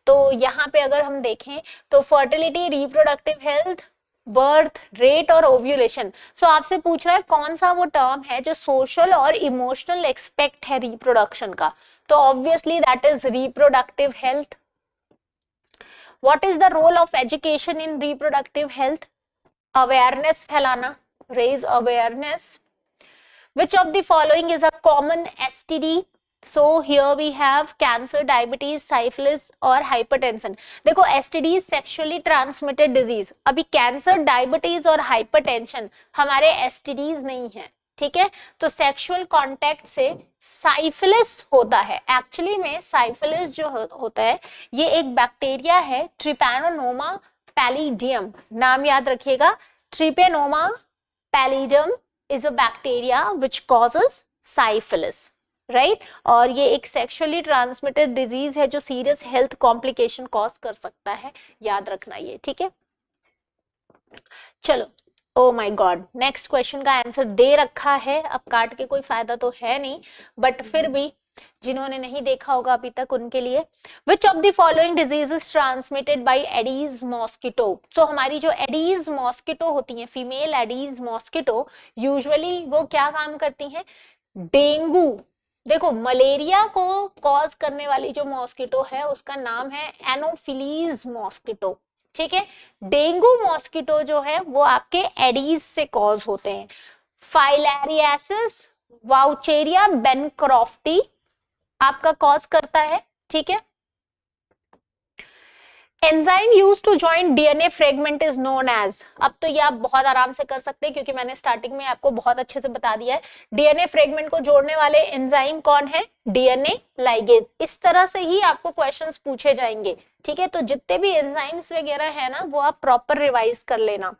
तो यहाँ पे अगर हम देखें तो fertility, reproductive health, birth rate और ओव्यूलेशन। सो आपसे पूछ रहा है कौन सा वो टर्म है जो सोशल और इमोशनल एक्सपेक्ट है रिप्रोडक्शन का, तो obviously that is reproductive health. What is the role of education in reproductive health? Awareness फैलाना, raise awareness. Which of the following is a common STD? So here we have cancer, diabetes, syphilis और hypertension। देखो STD sexually transmitted disease, अभी cancer, diabetes और hypertension हमारे STDs नहीं है। ठीक है, तो सेक्सुअल कांटेक्ट से साइफिलिस होता है। एक्चुअली में साइफिलिस जो होता है ये एक बैक्टीरिया है, ट्रिपैनोसोमा पैलिडियम, नाम याद रखिएगा, Trypanosoma palladium is a bacteria which causes syphilis, right? और ये एक sexually transmitted disease है जो serious health complication cause कर सकता है, याद रखना ये। ठीक है, चलो, oh my god, next question का आंसर दे रखा है, अब काट के कोई फायदा तो है नहीं, बट फिर भी जिन्होंने नहीं देखा होगा अभी तक उनके लिए। Which of the following diseases transmitted by Aedes mosquito? तो हमारी जो एडीज मॉस्किटो होती हैं, फीमेल एडीज मॉस्किटो, यूजुअली वो क्या काम करती हैं? डेंगू। देखो मलेरिया को कॉज करने वाली जो मॉस्किटो है उसका नाम है एनोफिलीज मॉस्किटो। ठीक है, डेंगू मॉस्किटो जो है वो आपके एडीज से कॉज होते हैं। फाइलेरियासिस, वाउचेरिया बेनक्रॉफ्टी आपका कॉज करता है। ठीक है, enzyme used to join DNA fragment is known as, अब तो ये आप बहुत आराम से कर सकते हैं क्योंकि मैंने स्टार्टिंग में आपको बहुत अच्छे से बता दिया है। डीएनए फ्रेगमेंट को जोड़ने वाले एंजाइम कौन है? DNA ligase. इस तरह से ही आपको क्वेश्चंस पूछे जाएंगे। ठीक है, तो जितने भी एंजाइम्स वगैरह है ना वो आप प्रॉपर रिवाइज कर लेना।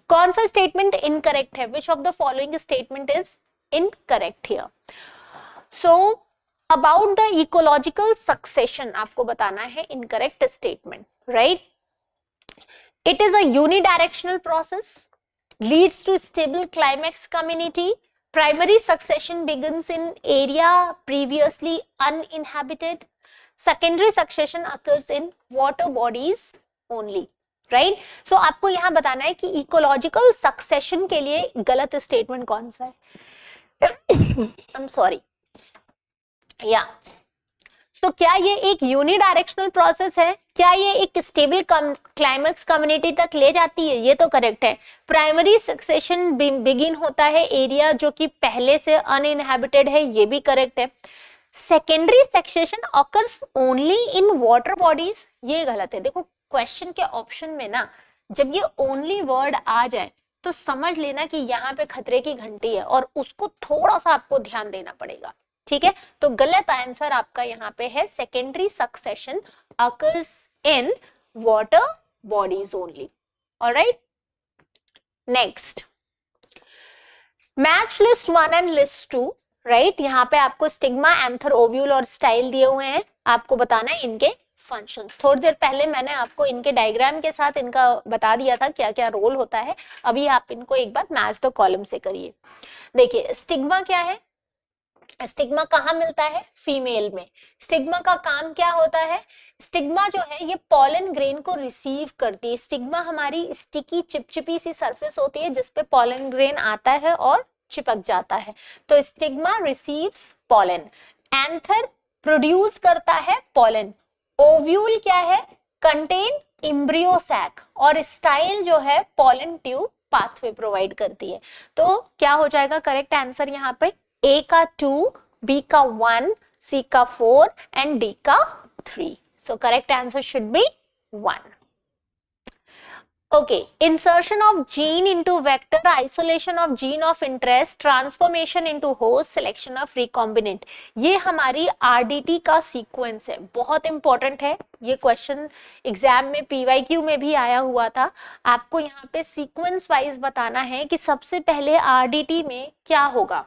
कौन सा स्टेटमेंट इनकरेक्ट है? विच of the following statement is incorrect here? So about the ecological succession आपको बताना है incorrect statement, right? It is a unidirectional process, leads to stable climax community. Primary succession begins in area previously uninhabited. Secondary succession occurs in water bodies only. Right so आपको यहां बताना है कि ecological succession के लिए गलत statement कौन सा है. I am sorry. या तो क्या ये एक यूनिडायरेक्शनल प्रोसेस है, क्या ये एक स्टेबल क्लाइमेक्स कम्युनिटी तक ले जाती है, ये तो करेक्ट है. प्राइमरी सक्सेशन बिगिन होता है एरिया जो कि पहले से अनइनहैबिटेड है, ये भी करेक्ट है. Secondary succession occurs only in water bodies, ये गलत है. देखो क्वेश्चन के ऑप्शन में ना जब ये ओनली वर्ड आ जाए तो समझ लेना कि यहाँ पे खतरे की घंटी है और उसको थोड़ा सा आपको ध्यान देना पड़ेगा. ठीक है, तो गलत आंसर आपका यहाँ पे है secondary succession occurs in water bodies only. Alright, next match list 1 and list 2. Right, यहाँ पे आपको स्टिग्मा, एंथर, ओव्यूल और स्टाइल दिए हुए हैं. आपको बताना है इनके फंक्शंस. थोड़ी देर पहले मैंने आपको इनके डायग्राम के साथ इनका बता दिया था क्या क्या रोल होता है. अभी आप इनको एक बार मैच द कॉलम से करिए. देखिए स्टिग्मा क्या है, स्टिग्मा कहाँ मिलता है, फीमेल में. स्टिग्मा का काम क्या होता है, स्टिग्मा जो है ये पॉलन ग्रेन को रिसीव करती है. स्टिग्मा हमारी स्टिकी चिपचिपी सी सरफेस होती है जिसपे पॉलन ग्रेन आता है और चिपक जाता है. तो stigma receives pollen. Anther produce करता है पॉलन. ओव्यूल क्या है, कंटेन एम्ब्रियो सैक. और स्टाइल जो है पॉलन ट्यूब पाथवे प्रोवाइड करती है. तो क्या हो जाएगा करेक्ट आंसर यहाँ पे, ए का 2, बी का 1, सी का 4 एंड डी का 3. So correct answer should be 1. Okay, insertion of gene into vector, isolation of gene of interest, transformation into host, selection of recombinant. ये हमारी आरडीटी का सीक्वेंस है, बहुत इंपॉर्टेंट है. ये क्वेश्चन एग्जाम में पीवाईक्यू में भी आया हुआ था. आपको यहाँ पे सीक्वेंस वाइज बताना है कि सबसे पहले आरडीटी में क्या होगा.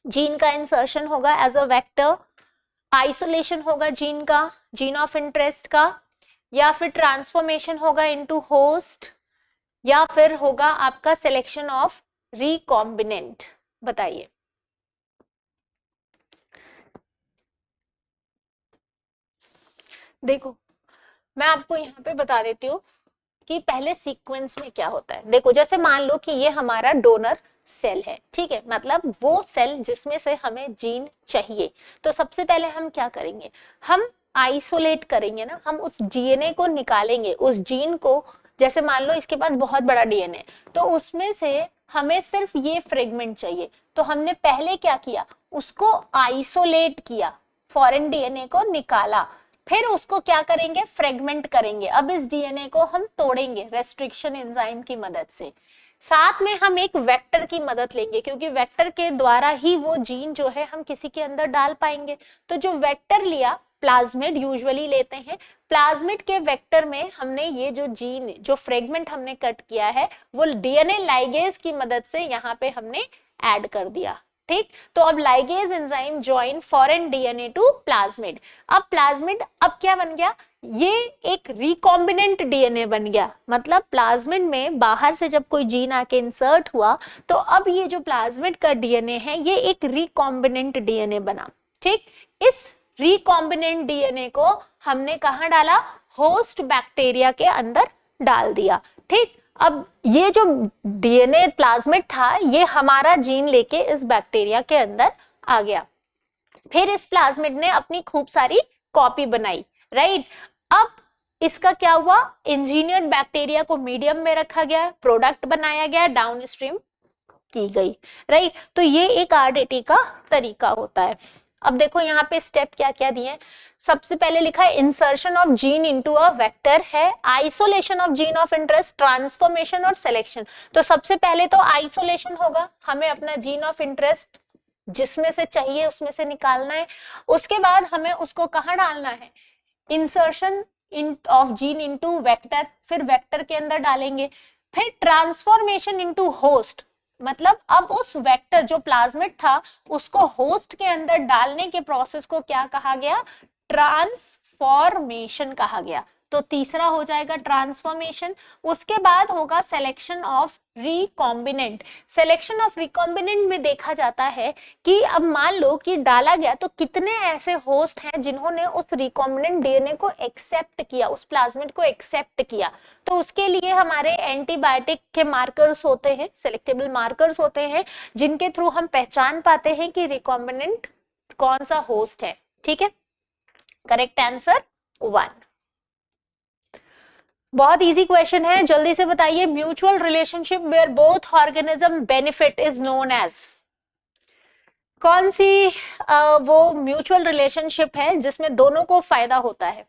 जीन का इंसर्शन होगा एज अ वेक्टर, आइसोलेशन होगा जीन का, जीन ऑफ इंटरेस्ट का, या फिर ट्रांसफॉर्मेशन होगा इनटू होस्ट, या फिर होगा आपका सिलेक्शन ऑफ रिकॉम्बिनेंट. बताइए. देखो मैं आपको यहाँ पे बता देती हूँ कि पहले सीक्वेंस में क्या होता है. देखो जैसे मान लो कि ये हमारा डोनर सेल है, ठीक है, मतलब वो सेल जिसमें से हमें जीन चाहिए. तो सबसे पहले हम क्या करेंगे, हम आइसोलेट करेंगे ना, हम उस डीएनए को निकालेंगे, उस जीन को. जैसे मान लो इसके पास बहुत बड़ा डीएनए, तो उसमें से हमें सिर्फ ये फ्रेगमेंट चाहिए. तो हमने पहले क्या किया, उसको आइसोलेट किया, फॉरेन डीएनए को निकाला, फिर उसको क्या करेंगे, फ्रेगमेंट करेंगे. अब इस डीएनए को हम तोड़ेंगे रेस्ट्रिक्शन एंजाइम की मदद से. साथ में हम एक वेक्टर की मदद लेंगे क्योंकि वेक्टर के द्वारा ही वो जीन जो है हम किसी के अंदर डाल पाएंगे. तो जो वेक्टर लिया, प्लाज्मिड यूजुअली लेते हैं. प्लाज्मिड के वेक्टर में हमने ये जो जीन, जो फ्रेगमेंट हमने कट किया है, वो डीएनए लाइगेज की मदद से यहाँ पे हमने ऐड कर दिया. ठीक, तो अब ligase enzyme join foreign DNA to plasmid. अब प्लाज्मिड अब क्या बन गया, ये एक रिकॉम्बिनेंट डीएनए बन गया. मतलब प्लाज्मिड में बाहर से जब कोई जीन आके इंसर्ट हुआ तो अब ये जो प्लाज्मिड का डीएनए है ये एक रिकॉम्बिनेंट डीएनए बना. ठीक, इस रिकॉम्बिनेंट डीएनए को हमने कहाँ डाला, होस्ट बैक्टीरिया के अंदर डाल दिया. ठीक, अब ये जो डीएनए प्लाज्मिड था ये हमारा जीन लेके इस बैक्टीरिया के अंदर आ गया. फिर इस प्लाज्मिड ने अपनी खूब सारी कॉपी बनाई. राइट, अब इसका क्या हुआ, इंजीनियर्ड बैक्टीरिया को मीडियम में रखा गया, प्रोडक्ट बनाया गया, डाउनस्ट्रीम की गई. राइट, तो ये एक आरडीटी का तरीका होता है. अब देखो यहाँ पे स्टेप क्या क्या दिए. सबसे पहले लिखा है insertion of gene into a vector है, isolation of gene of interest, transformation और सिलेक्शन. तो सबसे पहले तो आइसोलेशन होगा, हमें अपना जीन ऑफ इंटरेस्ट जिसमें से चाहिए उसमें से निकालना है. उसके बाद हमें उसको कहाँ डालना है, insertion of gene into vector, फिर वेक्टर के अंदर डालेंगे. फिर ट्रांसफॉर्मेशन इनटू होस्ट, मतलब अब उस वेक्टर जो प्लाज्मिड था उसको होस्ट के अंदर डालने के प्रोसेस को क्या कहा गया, ट्रांसफॉर्मेशन कहा गया. तो तीसरा हो जाएगा ट्रांसफॉर्मेशन। उसके बाद होगा selection of recombinant. Selection of recombinant में देखा जाता है कि अब मान लो कि डाला गया तो कितने ऐसे होस्ट हैं जिन्होंने उस रिकॉम्बिनेंट डीएनए को एक्सेप्ट किया, उस प्लाज्मिड को एक्सेप्ट किया। तो उसके लिए हमारे एंटीबायोटिक के मार्कर्स होते हैं, सिलेक्टेबल मार्कर्स होते हैं, जिनके थ्रू हम पहचान पाते हैं कि रिकॉम्बिनेंट कौन सा होस्ट है। ठीक है, करेक्ट आंसर 1। बहुत इजी क्वेश्चन है, जल्दी से बताइए। Mutual relationship where both organism benefit is known as. कौन सी वो म्यूचुअल रिलेशनशिप है जिसमें दोनों को फायदा होता है?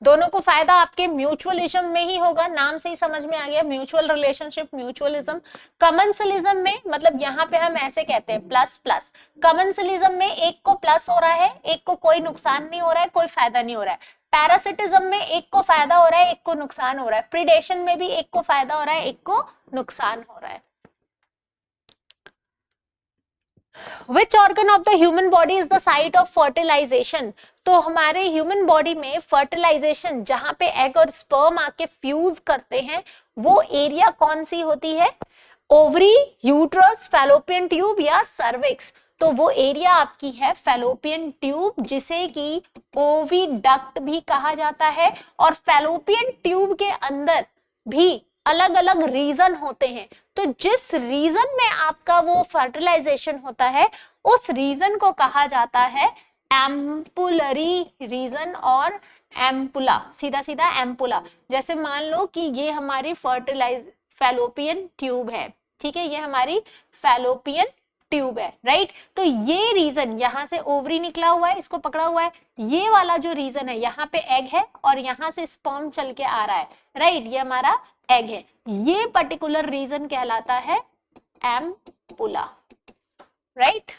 दोनों को फायदा आपके म्यूचुअलिज्म में ही होगा, नाम से ही समझ में आ गया, म्यूचुअल रिलेशनशिप, म्यूचुअलिज्म। कमेंसलिज्म में मतलब यहाँ पे हम ऐसे कहते हैं प्लस प्लस। कमेंसलिज्म में एक को प्लस हो रहा है, एक को कोई नुकसान नहीं हो रहा है, कोई फायदा नहीं हो रहा है। पैरासिटिज्म में एक को फायदा हो रहा है, एक को नुकसान हो रहा है। प्रीडेशन में भी एक को फायदा हो रहा है, एक को नुकसान हो रहा है। Which organ of the human body is the site of fertilization? तो हमारे ह्यूमन बॉडी में फर्टिलाइजेशन, जहां पे एग और स्पर्म आके फ्यूज करते हैं, वो एरिया कौन सी होती है? ओवरी, यूट्रस, फैलोपियन ट्यूब या सर्विक्स? तो वो एरिया आपकी है फैलोपियन ट्यूब, जिसे कि ओविडक्ट भी कहा जाता है। और फैलोपियन ट्यूब के अंदर भी अलग अलग रीजन होते हैं, तो जिस रीजन में आपका वो फर्टिलाइजेशन होता है उस रीजन को कहा जाता है एम्पुलरी रीजन और एम्पुला, सीधा सीधा एम्पुला। जैसे मान लो कि ये हमारी फैलोपियन ट्यूब है, ठीक है, ये हमारी फैलोपियन ट्यूब है, राइट। तो ये रीजन, यहां से ओवरी निकला हुआ है, इसको पकड़ा हुआ है, ये वाला जो रीजन है, यहाँ पे एग है और यहाँ से स्पर्म चल के आ रहा है, राइट, ये हमारा एग है। ये पर्टिकुलर रीजन कहलाता है ampulla, right.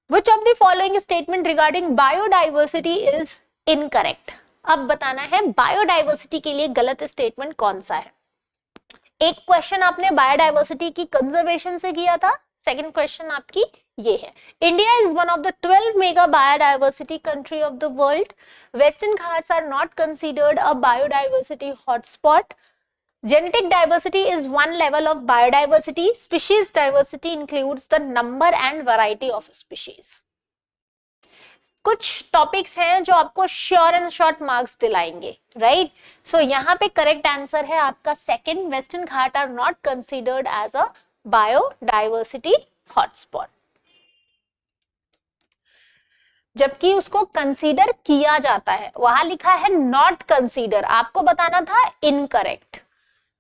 Which of the following statement regarding biodiversity is incorrect? अब बताना है बायोडाइवर्सिटी के लिए गलत स्टेटमेंट कौन सा है। एक क्वेश्चन आपने बायोडाइवर्सिटी की कंजर्वेशन से किया था, सेकंड क्वेश्चन आपकी ये है। India is one of the 12 mega biodiversity country of the world. Western Ghats are not considered a biodiversity hotspot. Genetic diversity is one level of biodiversity. Species diversity includes the number and variety of species. कुछ topics हैं जो आपको sure and short marks दिलाएंगे, right. So यहाँ पे correct answer है आपका second, Western Ghat are not considered as a biodiversity hotspot, जबकि उसको कंसीडर किया जाता है। वहां लिखा है नॉट कंसीडर, आपको बताना था इनकरेक्ट।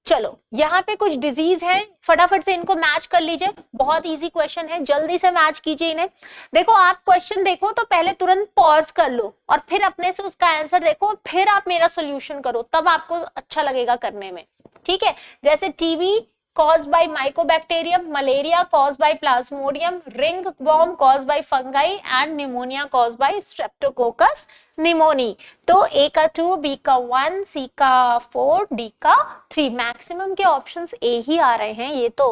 चलो यहाँ पे कुछ डिजीज हैं, फटाफट से इनको मैच कर लीजिए, बहुत इजी क्वेश्चन है, जल्दी से मैच कीजिए इन्हें। देखो आप क्वेश्चन देखो तो पहले तुरंत पॉज कर लो और फिर अपने से उसका आंसर देखो, फिर आप मेरा सोल्यूशन करो, तब आपको अच्छा लगेगा करने में, ठीक है। जैसे TB caused by mycobacterium, malaria caused by plasmodium, ringworm caused by fungi and pneumonia caused by streptococcus pneumoniae। तो A का 2, B का 1, C का 4, D का 3, मैक्सिमम के ऑप्शंस A ही आ रहे हैं ये तो।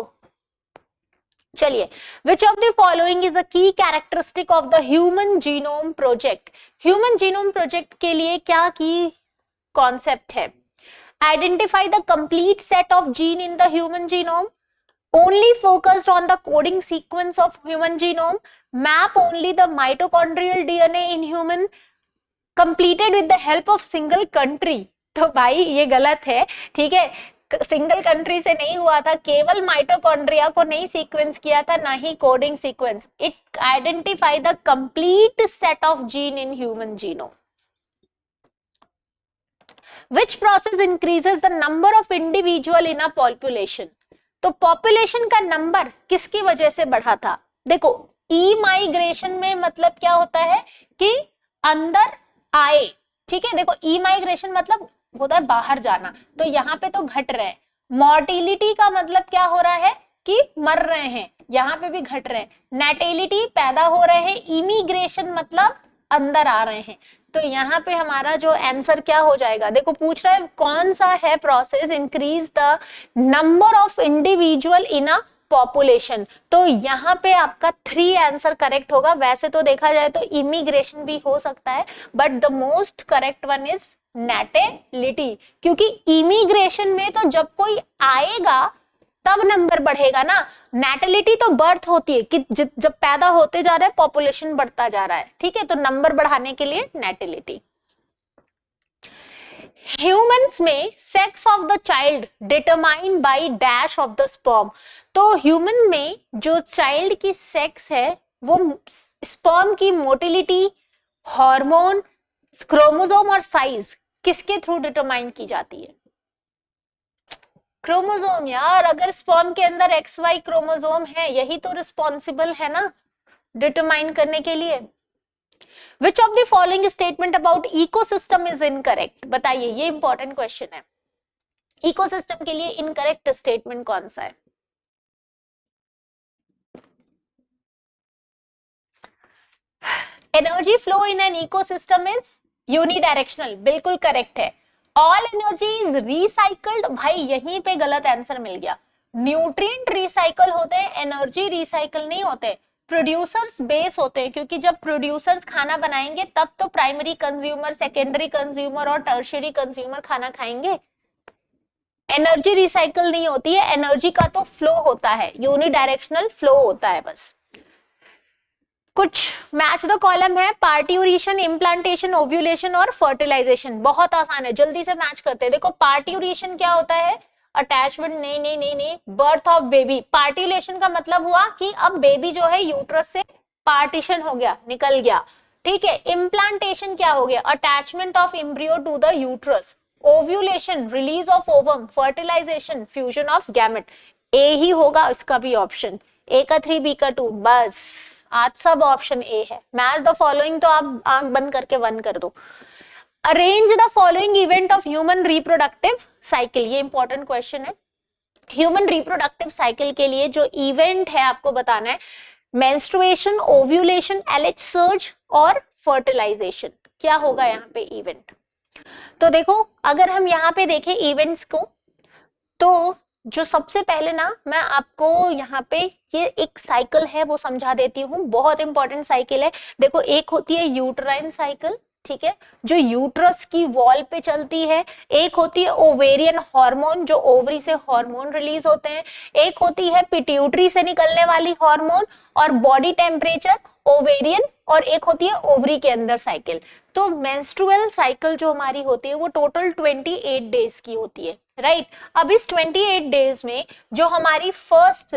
चलिए, which of the following is a key characteristic of the human genome project? Human genome project के लिए क्या की कॉन्सेप्ट है? Identify the complete set of gene in the human genome, only focused on the coding sequence of human genome, map only the mitochondrial DNA in human, completed with the help of single country। तो भाई ये गलत है, ठीक है, single country से नहीं हुआ था, केवल माइटोकॉन्ड्रिया को नहीं सीक्वेंस किया था, ना ही coding sequence. It identify the complete set of gene in human genome. Which process increases the number of individual in a population? तो पॉपुलेशन का नंबर किसकी वजह से बढ़ा था? देखो ई माइग्रेशन में मतलब क्या होता है कि अंदर आए, ठीक है। देखो ई माइग्रेशन मतलब होता है बाहर जाना, तो यहाँ पे तो घट रहे हैं। मॉर्टिलिटी का मतलब क्या हो रहा है कि मर रहे हैं, यहाँ पे भी घट रहे हैं। नेटेलिटी पैदा हो रहे हैं, इमिग्रेशन मतलब अंदर आ रहे हैं। तो यहाँ पे हमारा जो आंसर क्या हो जाएगा, देखो पूछ रहा है कौन सा है process increase the number of individual in a population. तो यहाँ पे आपका 3 आंसर करेक्ट होगा। वैसे तो देखा जाए तो इमिग्रेशन भी हो सकता है, but the most correct one is natality, क्योंकि इमिग्रेशन में तो जब कोई आएगा तब नंबर बढ़ेगा ना। नेटेलिटी तो बर्थ होती है कि जब पैदा होते जा रहा है पॉपुलेशन बढ़ता जा रहा है, ठीक है, तो नंबर बढ़ाने के लिए नेटेलिटी। ह्यूमंस में sex of the child determined by dash of the sperm. तो ह्यूमन में जो चाइल्ड की सेक्स है वो स्पर्म की मोटिलिटी, हार्मोन, क्रोमोसोम और साइज किसके थ्रू डिटरमाइन की जाती है? क्रोमोसोम यार। अगर स्पर्म के अंदर XY क्रोमोसोम है, यही तो रिस्पॉन्सिबल है ना डिटरमाइन करने के लिए। Which of the following statement about ecosystem is incorrect? बताइए, ये इंपॉर्टेंट क्वेश्चन है। इकोसिस्टम के लिए इनकरेक्ट स्टेटमेंट कौन सा है? Energy flow in an ecosystem is unidirectional, बिल्कुल करेक्ट है। ऑल एनर्जी इज रिसाइकल्ड, भाई यहीं पे गलत आंसर मिल गया। न्यूट्रिएंट रिसाइकल होते हैं, एनर्जी रिसाइकल नहीं होते। प्रोड्यूसर्स बेस होते हैं, क्योंकि जब प्रोड्यूसर्स खाना बनाएंगे तब तो प्राइमरी कंज्यूमर, सेकेंडरी कंज्यूमर और टर्शियरी कंज्यूमर खाना खाएंगे। एनर्जी रिसाइकल नहीं होती है, एनर्जी का तो फ्लो होता है, यूनिडायरेक्शनल फ्लो होता है बस। कुछ मैच द कॉलम है, पार्ट्यूरेशन, इम्प्लांटेशन, ओव्यूलेशन और फर्टिलाइजेशन। बहुत आसान है, जल्दी से मैच करते हैं। देखो पार्ट्यूरेशन क्या होता है? अटैचमेंट, नहीं नहीं नहीं नहीं, बर्थ ऑफ बेबी। पार्ट्यूलेशन का मतलब हुआ कि अब बेबी जो है यूट्रस से पार्टीशन हो गया, निकल गया, ठीक है। इम्प्लांटेशन क्या हो गया? Attachment of embryo to the uterus. Ovulation, release of ovum. Fertilization, fusion of gamete. A ही होगा इसका भी ऑप्शन। ए का 3, बी का 2, बस आज सब ऑप्शन ए है। मैच द फॉलोइंग तो आप आंख बंद करके 1 कर दो। Arrange the following event of human reproductive cycle, ये इंपॉर्टेंट क्वेश्चन है। ह्यूमन रिप्रोडक्टिव साइकिल के लिए जो इवेंट है आपको बताना है, मेंस्ट्रुएशन, ओव्यूलेशन, एलएच सर्ज और फर्टिलाइजेशन। क्या होगा यहाँ पे इवेंट? तो देखो अगर हम यहाँ पे देखें इवेंट्स को, तो जो सबसे पहले ना मैं आपको यहाँ पे ये एक साइकिल है वो समझा देती हूँ, बहुत इंपॉर्टेंट साइकिल है। देखो एक होती है यूट्राइन साइकिल, ठीक है, जो यूट्रस की वॉल पे चलती है। एक होती है ओवेरियन हार्मोन, जो ओवरी से हार्मोन रिलीज होते हैं। एक होती है पिट्यूटरी से निकलने वाली हार्मोन और बॉडी टेम्परेचर, ओवेरियन। और एक होती है ओवरी के अंदर साइकिल। तो मेंस्ट्रुअल साइकिल जो हमारी होती है वो टोटल 28 डेज की होती है, राइट। अब इस 28 डेज में जो हमारी फर्स्ट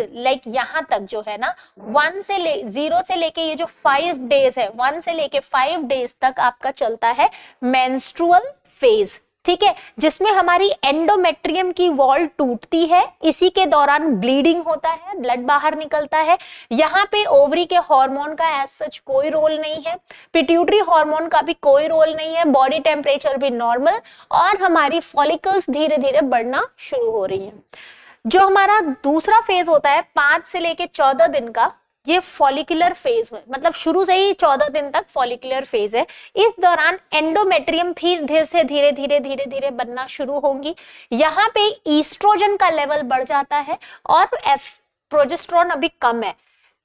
यहाँ तक जो है ना 0 से लेके ये जो 5 डेज है, 1 से लेके 5 डेज तक आपका चलता है मेंस्ट्रुअल फेज, ठीक है, जिसमें हमारी एंडोमेट्रियम की वॉल टूटती है। इसी के दौरान ब्लीडिंग होता है, ब्लड बाहर निकलता है। यहाँ पे ओवरी के हार्मोन का एज सच कोई रोल नहीं है, पिट्यूटरी हार्मोन का भी कोई रोल नहीं है, बॉडी टेम्परेचर भी नॉर्मल, और हमारी फॉलिकल्स धीरे धीरे बढ़ना शुरू हो रही है। जो हमारा दूसरा फेज होता है 5 से लेके 14 दिन का, ये फॉलिकुलर फेज है, मतलब शुरू से ही 14 दिन तक फॉलिकुलर फेज है। इस दौरान एंडोमेट्रियम फिर धीरे धीरे बनना शुरू होंगी। यहाँ पे ईस्ट्रोजन का लेवल बढ़ जाता है और प्रोजेस्टेरोन अभी कम है।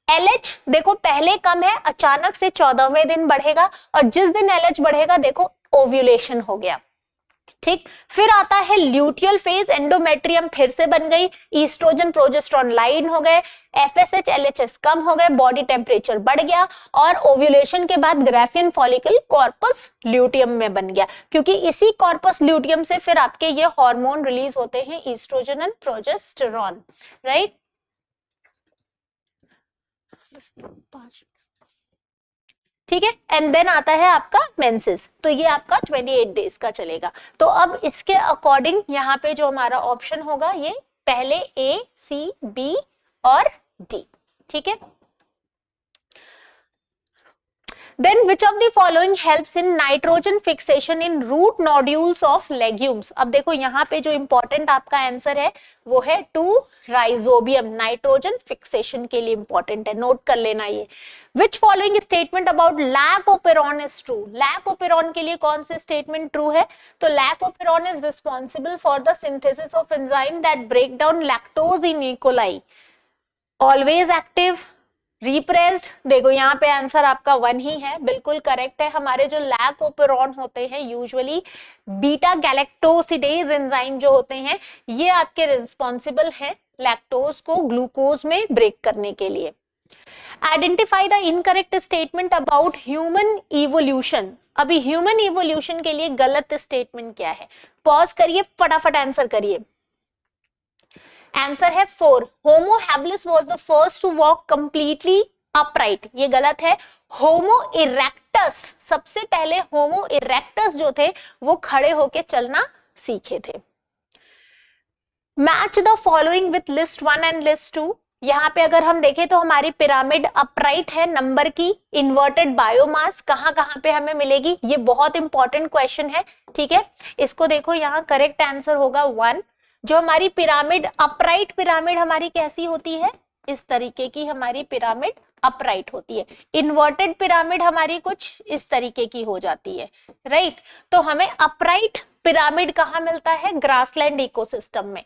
एलएच देखो पहले कम है, अचानक से 14वें दिन बढ़ेगा, और जिस दिन एलएच बढ़ेगा देखो ओव्यूलेशन हो गया, ठीक। फिर आता है ल्यूटियल फेज, एंडोमेट्रियम फिर से बन गई, ईस्ट्रोजन प्रोजेस्टेरोन लाइन हो गए, एफएसएच एलएचएस कम हो गए, बॉडी टेम्परेचर बढ़ गया, और ओव्यूलेशन के बाद ग्राफियन फॉलिकल कॉर्पस ल्यूटियम में बन गया, क्योंकि इसी कॉर्पस ल्यूटियम से फिर आपके ये हार्मोन रिलीज होते हैं, ईस्ट्रोजन एंड प्रोजेस्टेरोन, राइट। ठीक है, एंड देन आता है आपका मेंसेस, तो ये आपका 28 डेज का चलेगा। तो अब इसके अकॉर्डिंग यहाँ पे जो हमारा ऑप्शन होगा ये पहले ए, सी, बी और डी, ठीक है। Then which of the following helps in nitrogen fixation in root nodules of legumes? अब देखो यहाँ पे जो इंपॉर्टेंट आपका आंसर है वो है 2 राइजोबियम, नाइट्रोजन फिक्सेशन के लिए इंपॉर्टेंट है, नोट कर लेना ये। Which following statement about lactoperon is true? lactoperon के लिए कौन से स्टेटमेंट ट्रू है? तो lactoperon is responsible for the synthesis of enzyme that break down lactose in E. coli. Always active, repressed, देखो यहाँ पे आंसर आपका 1 ही है, बिल्कुल करेक्ट है। हमारे जो लैक ओपेरॉन होते हैं यूजुअली बीटा गैलेक्टोसिडेज एंजाइम जो होते हैं ये आपके रिस्पॉन्सिबल हैं लैक्टोज को ग्लूकोज में ब्रेक करने के लिए। Identify the incorrect statement about human evolution. अभी ह्यूमन इवोल्यूशन के लिए गलत स्टेटमेंट क्या है? पॉज करिए, फटाफट आंसर करिए। आंसर है 4, Homo habilis was the first to walk completely upright. ये गलत है। होमो इरेक्टस, सबसे पहले होमो इरेक्टस जो थे वो खड़े होके चलना सीखे थे। Match the following with list 1 and list 2। यहाँ पे अगर हम देखें तो हमारी पिरामिड अपराइट है नंबर की, इन्वर्टेड बायोमास कहां कहां पे हमें मिलेगी? ये बहुत इंपॉर्टेंट क्वेश्चन है, ठीक है। इसको देखो, यहाँ करेक्ट आंसर होगा 1। जो हमारी पिरामिड अपराइट पिरामिड हमारी कैसी होती है? इस तरीके की हमारी पिरामिड अपराइट होती है। इन्वर्टेड पिरामिड हमारी कुछ इस तरीके की हो जाती है, राइट। तो हमें अपराइट पिरामिड कहाँ मिलता है? ग्रासलैंड इकोसिस्टम में।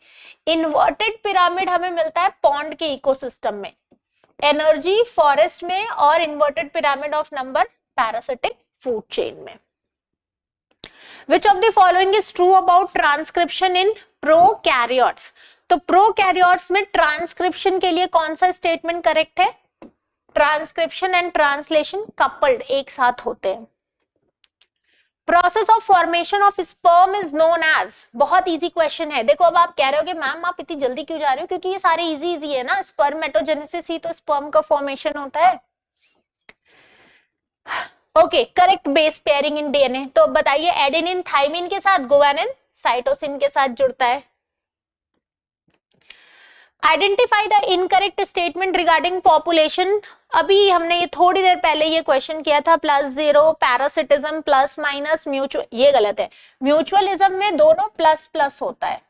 इन्वर्टेड पिरामिड हमें मिलता है पॉन्ड के इकोसिस्टम में, एनर्जी फॉरेस्ट में, और inverted pyramid of number parasitic food chain में। Which of the following is true about transcription in prokaryotes? तो प्रोकैरियोट्स में ट्रांसक्रिप्शन के लिए कौन सा स्टेटमेंट करेक्ट है? ट्रांसक्रिप्शन एंड ट्रांसलेशन कपल्ड, एक साथ होते हैं। Process of formation of sperm is known as, बहुत इजी क्वेश्चन है। देखो अब आप कह रहे हो कि मैम आप इतनी जल्दी क्यों जा रहे हो, क्योंकि ये सारे इजी इजी है ना। स्पर्मेटोजेनेसिस ही तो स्पर्म का फॉर्मेशन होता है। Okay, correct base pairing in DNA. तो बताइए एडेनिन थाइमिन के साथ, गुआनिन साइटोसिन के साथ जुड़ता है। Identify the incorrect statement regarding population. अभी हमने ये थोड़ी देर पहले ये क्वेश्चन किया था, +0 पैरासिटिज्म प्लस माइनस म्यूचुअल, ये गलत है। म्यूचुअलिज्म में दोनों प्लस प्लस होता है।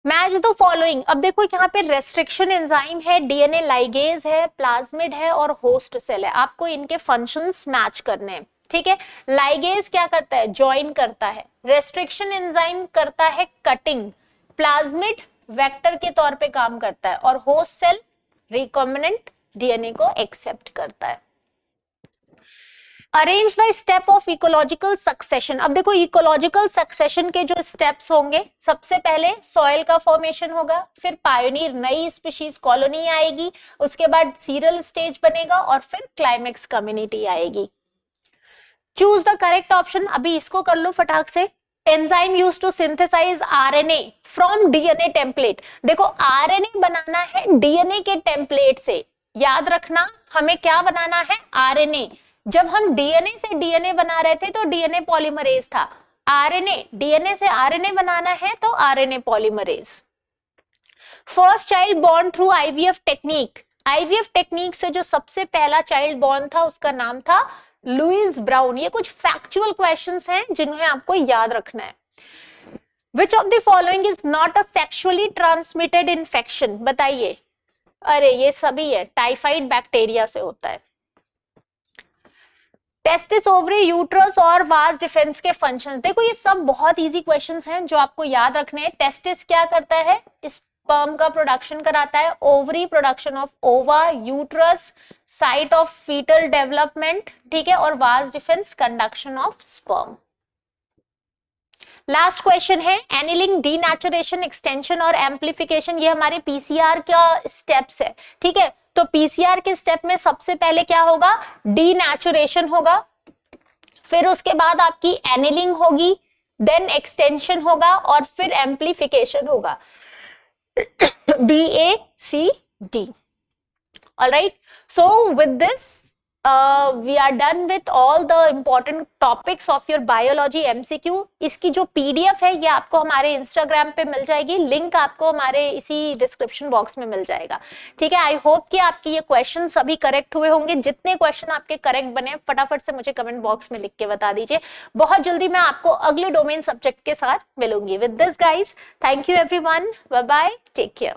Match the following. अब देखो यहाँ पे रेस्ट्रिक्शन एंजाइम है, डीएनए लाइगेज है, प्लाज्मिड है और होस्ट सेल है। आपको इनके फंक्शंस मैच करने हैं, ठीक है। लाइगेज क्या करता है? ज्वाइन करता है। रेस्ट्रिक्शन एंजाइम करता है कटिंग। प्लाज्मिड वेक्टर के तौर पे काम करता है और होस्ट सेल रिकॉम्बिनेंट डीएनए को एक्सेप्ट करता है। Arrange the step of ecological succession. अब देखो इकोलॉजिकल सक्सेशन के जो स्टेप्स होंगे, सबसे पहले सॉइल का फॉर्मेशन होगा, फिर पायोनियर नई स्पीशीज कॉलोनी आएगी, उसके बाद सीरियल स्टेज बनेगा और फिर क्लाइमेक्स कम्युनिटी आएगी। Choose the correct option. अभी इसको कर लो फटाक से। Enzyme used to synthesise RNA from DNA template. देखो आरएनए बनाना है डीएनए के टेम्पलेट से, याद रखना हमें क्या बनाना है? आरएनए। जब हम डीएनए से डीएनए बना रहे थे तो डीएनए पॉलीमरेज था। आरएनए, डीएनए से आरएनए बनाना है तो RNA polymerase. First child born through IVF technique. IVF technique से जो सबसे पहला चाइल्ड बॉर्न था उसका नाम था लुइस ब्राउन। ये कुछ फैक्चुअल क्वेश्चंस हैं जिन्हें आपको याद रखना है। विच of the following is not a sexually transmitted infection? बताइए। अरे ये सभी है, टाइफाइड बैक्टीरिया से होता है। टेस्टिस, ओवरी, यूट्रस और वाज डिफेंस के फंक्शंस। देखो ये सब बहुत इजी क्वेश्चंस हैं जो आपको याद रखने हैं। टेस्टिस क्या करता है? स्पर्म का प्रोडक्शन कराता है। Ovary production of ova, uterus site of foetal development, ठीक है, और vas deferens conduction of sperm. Last question है एनिलिंग, डीनेचुरेशन, एक्सटेंशन और एम्प्लीफिकेशन। ये हमारे पीसीआर का स्टेप्स है, ठीक है। तो पीसीआर के स्टेप में सबसे पहले क्या होगा? डीनेचुरेशन होगा, फिर उसके बाद आपकी एनिलिंग होगी, देन एक्सटेंशन होगा और फिर एम्प्लीफिकेशन होगा। BACD. All right. So with this, we are done with all the important topics of your biology MCQ. इसकी जो PDF है ये आपको हमारे इंस्टाग्राम पे मिल जाएगी, लिंक आपको हमारे इसी डिस्क्रिप्शन बॉक्स में मिल जाएगा, ठीक है। आई होप कि आपकी ये क्वेश्चन सभी करेक्ट हुए होंगे। जितने क्वेश्चन आपके करेक्ट बने फटाफट से मुझे कमेंट बॉक्स में लिख के बता दीजिए। बहुत जल्दी मैं आपको अगले डोमेन सब्जेक्ट के साथ मिलूंगी। With this guys, thank you everyone, bye bye, take care.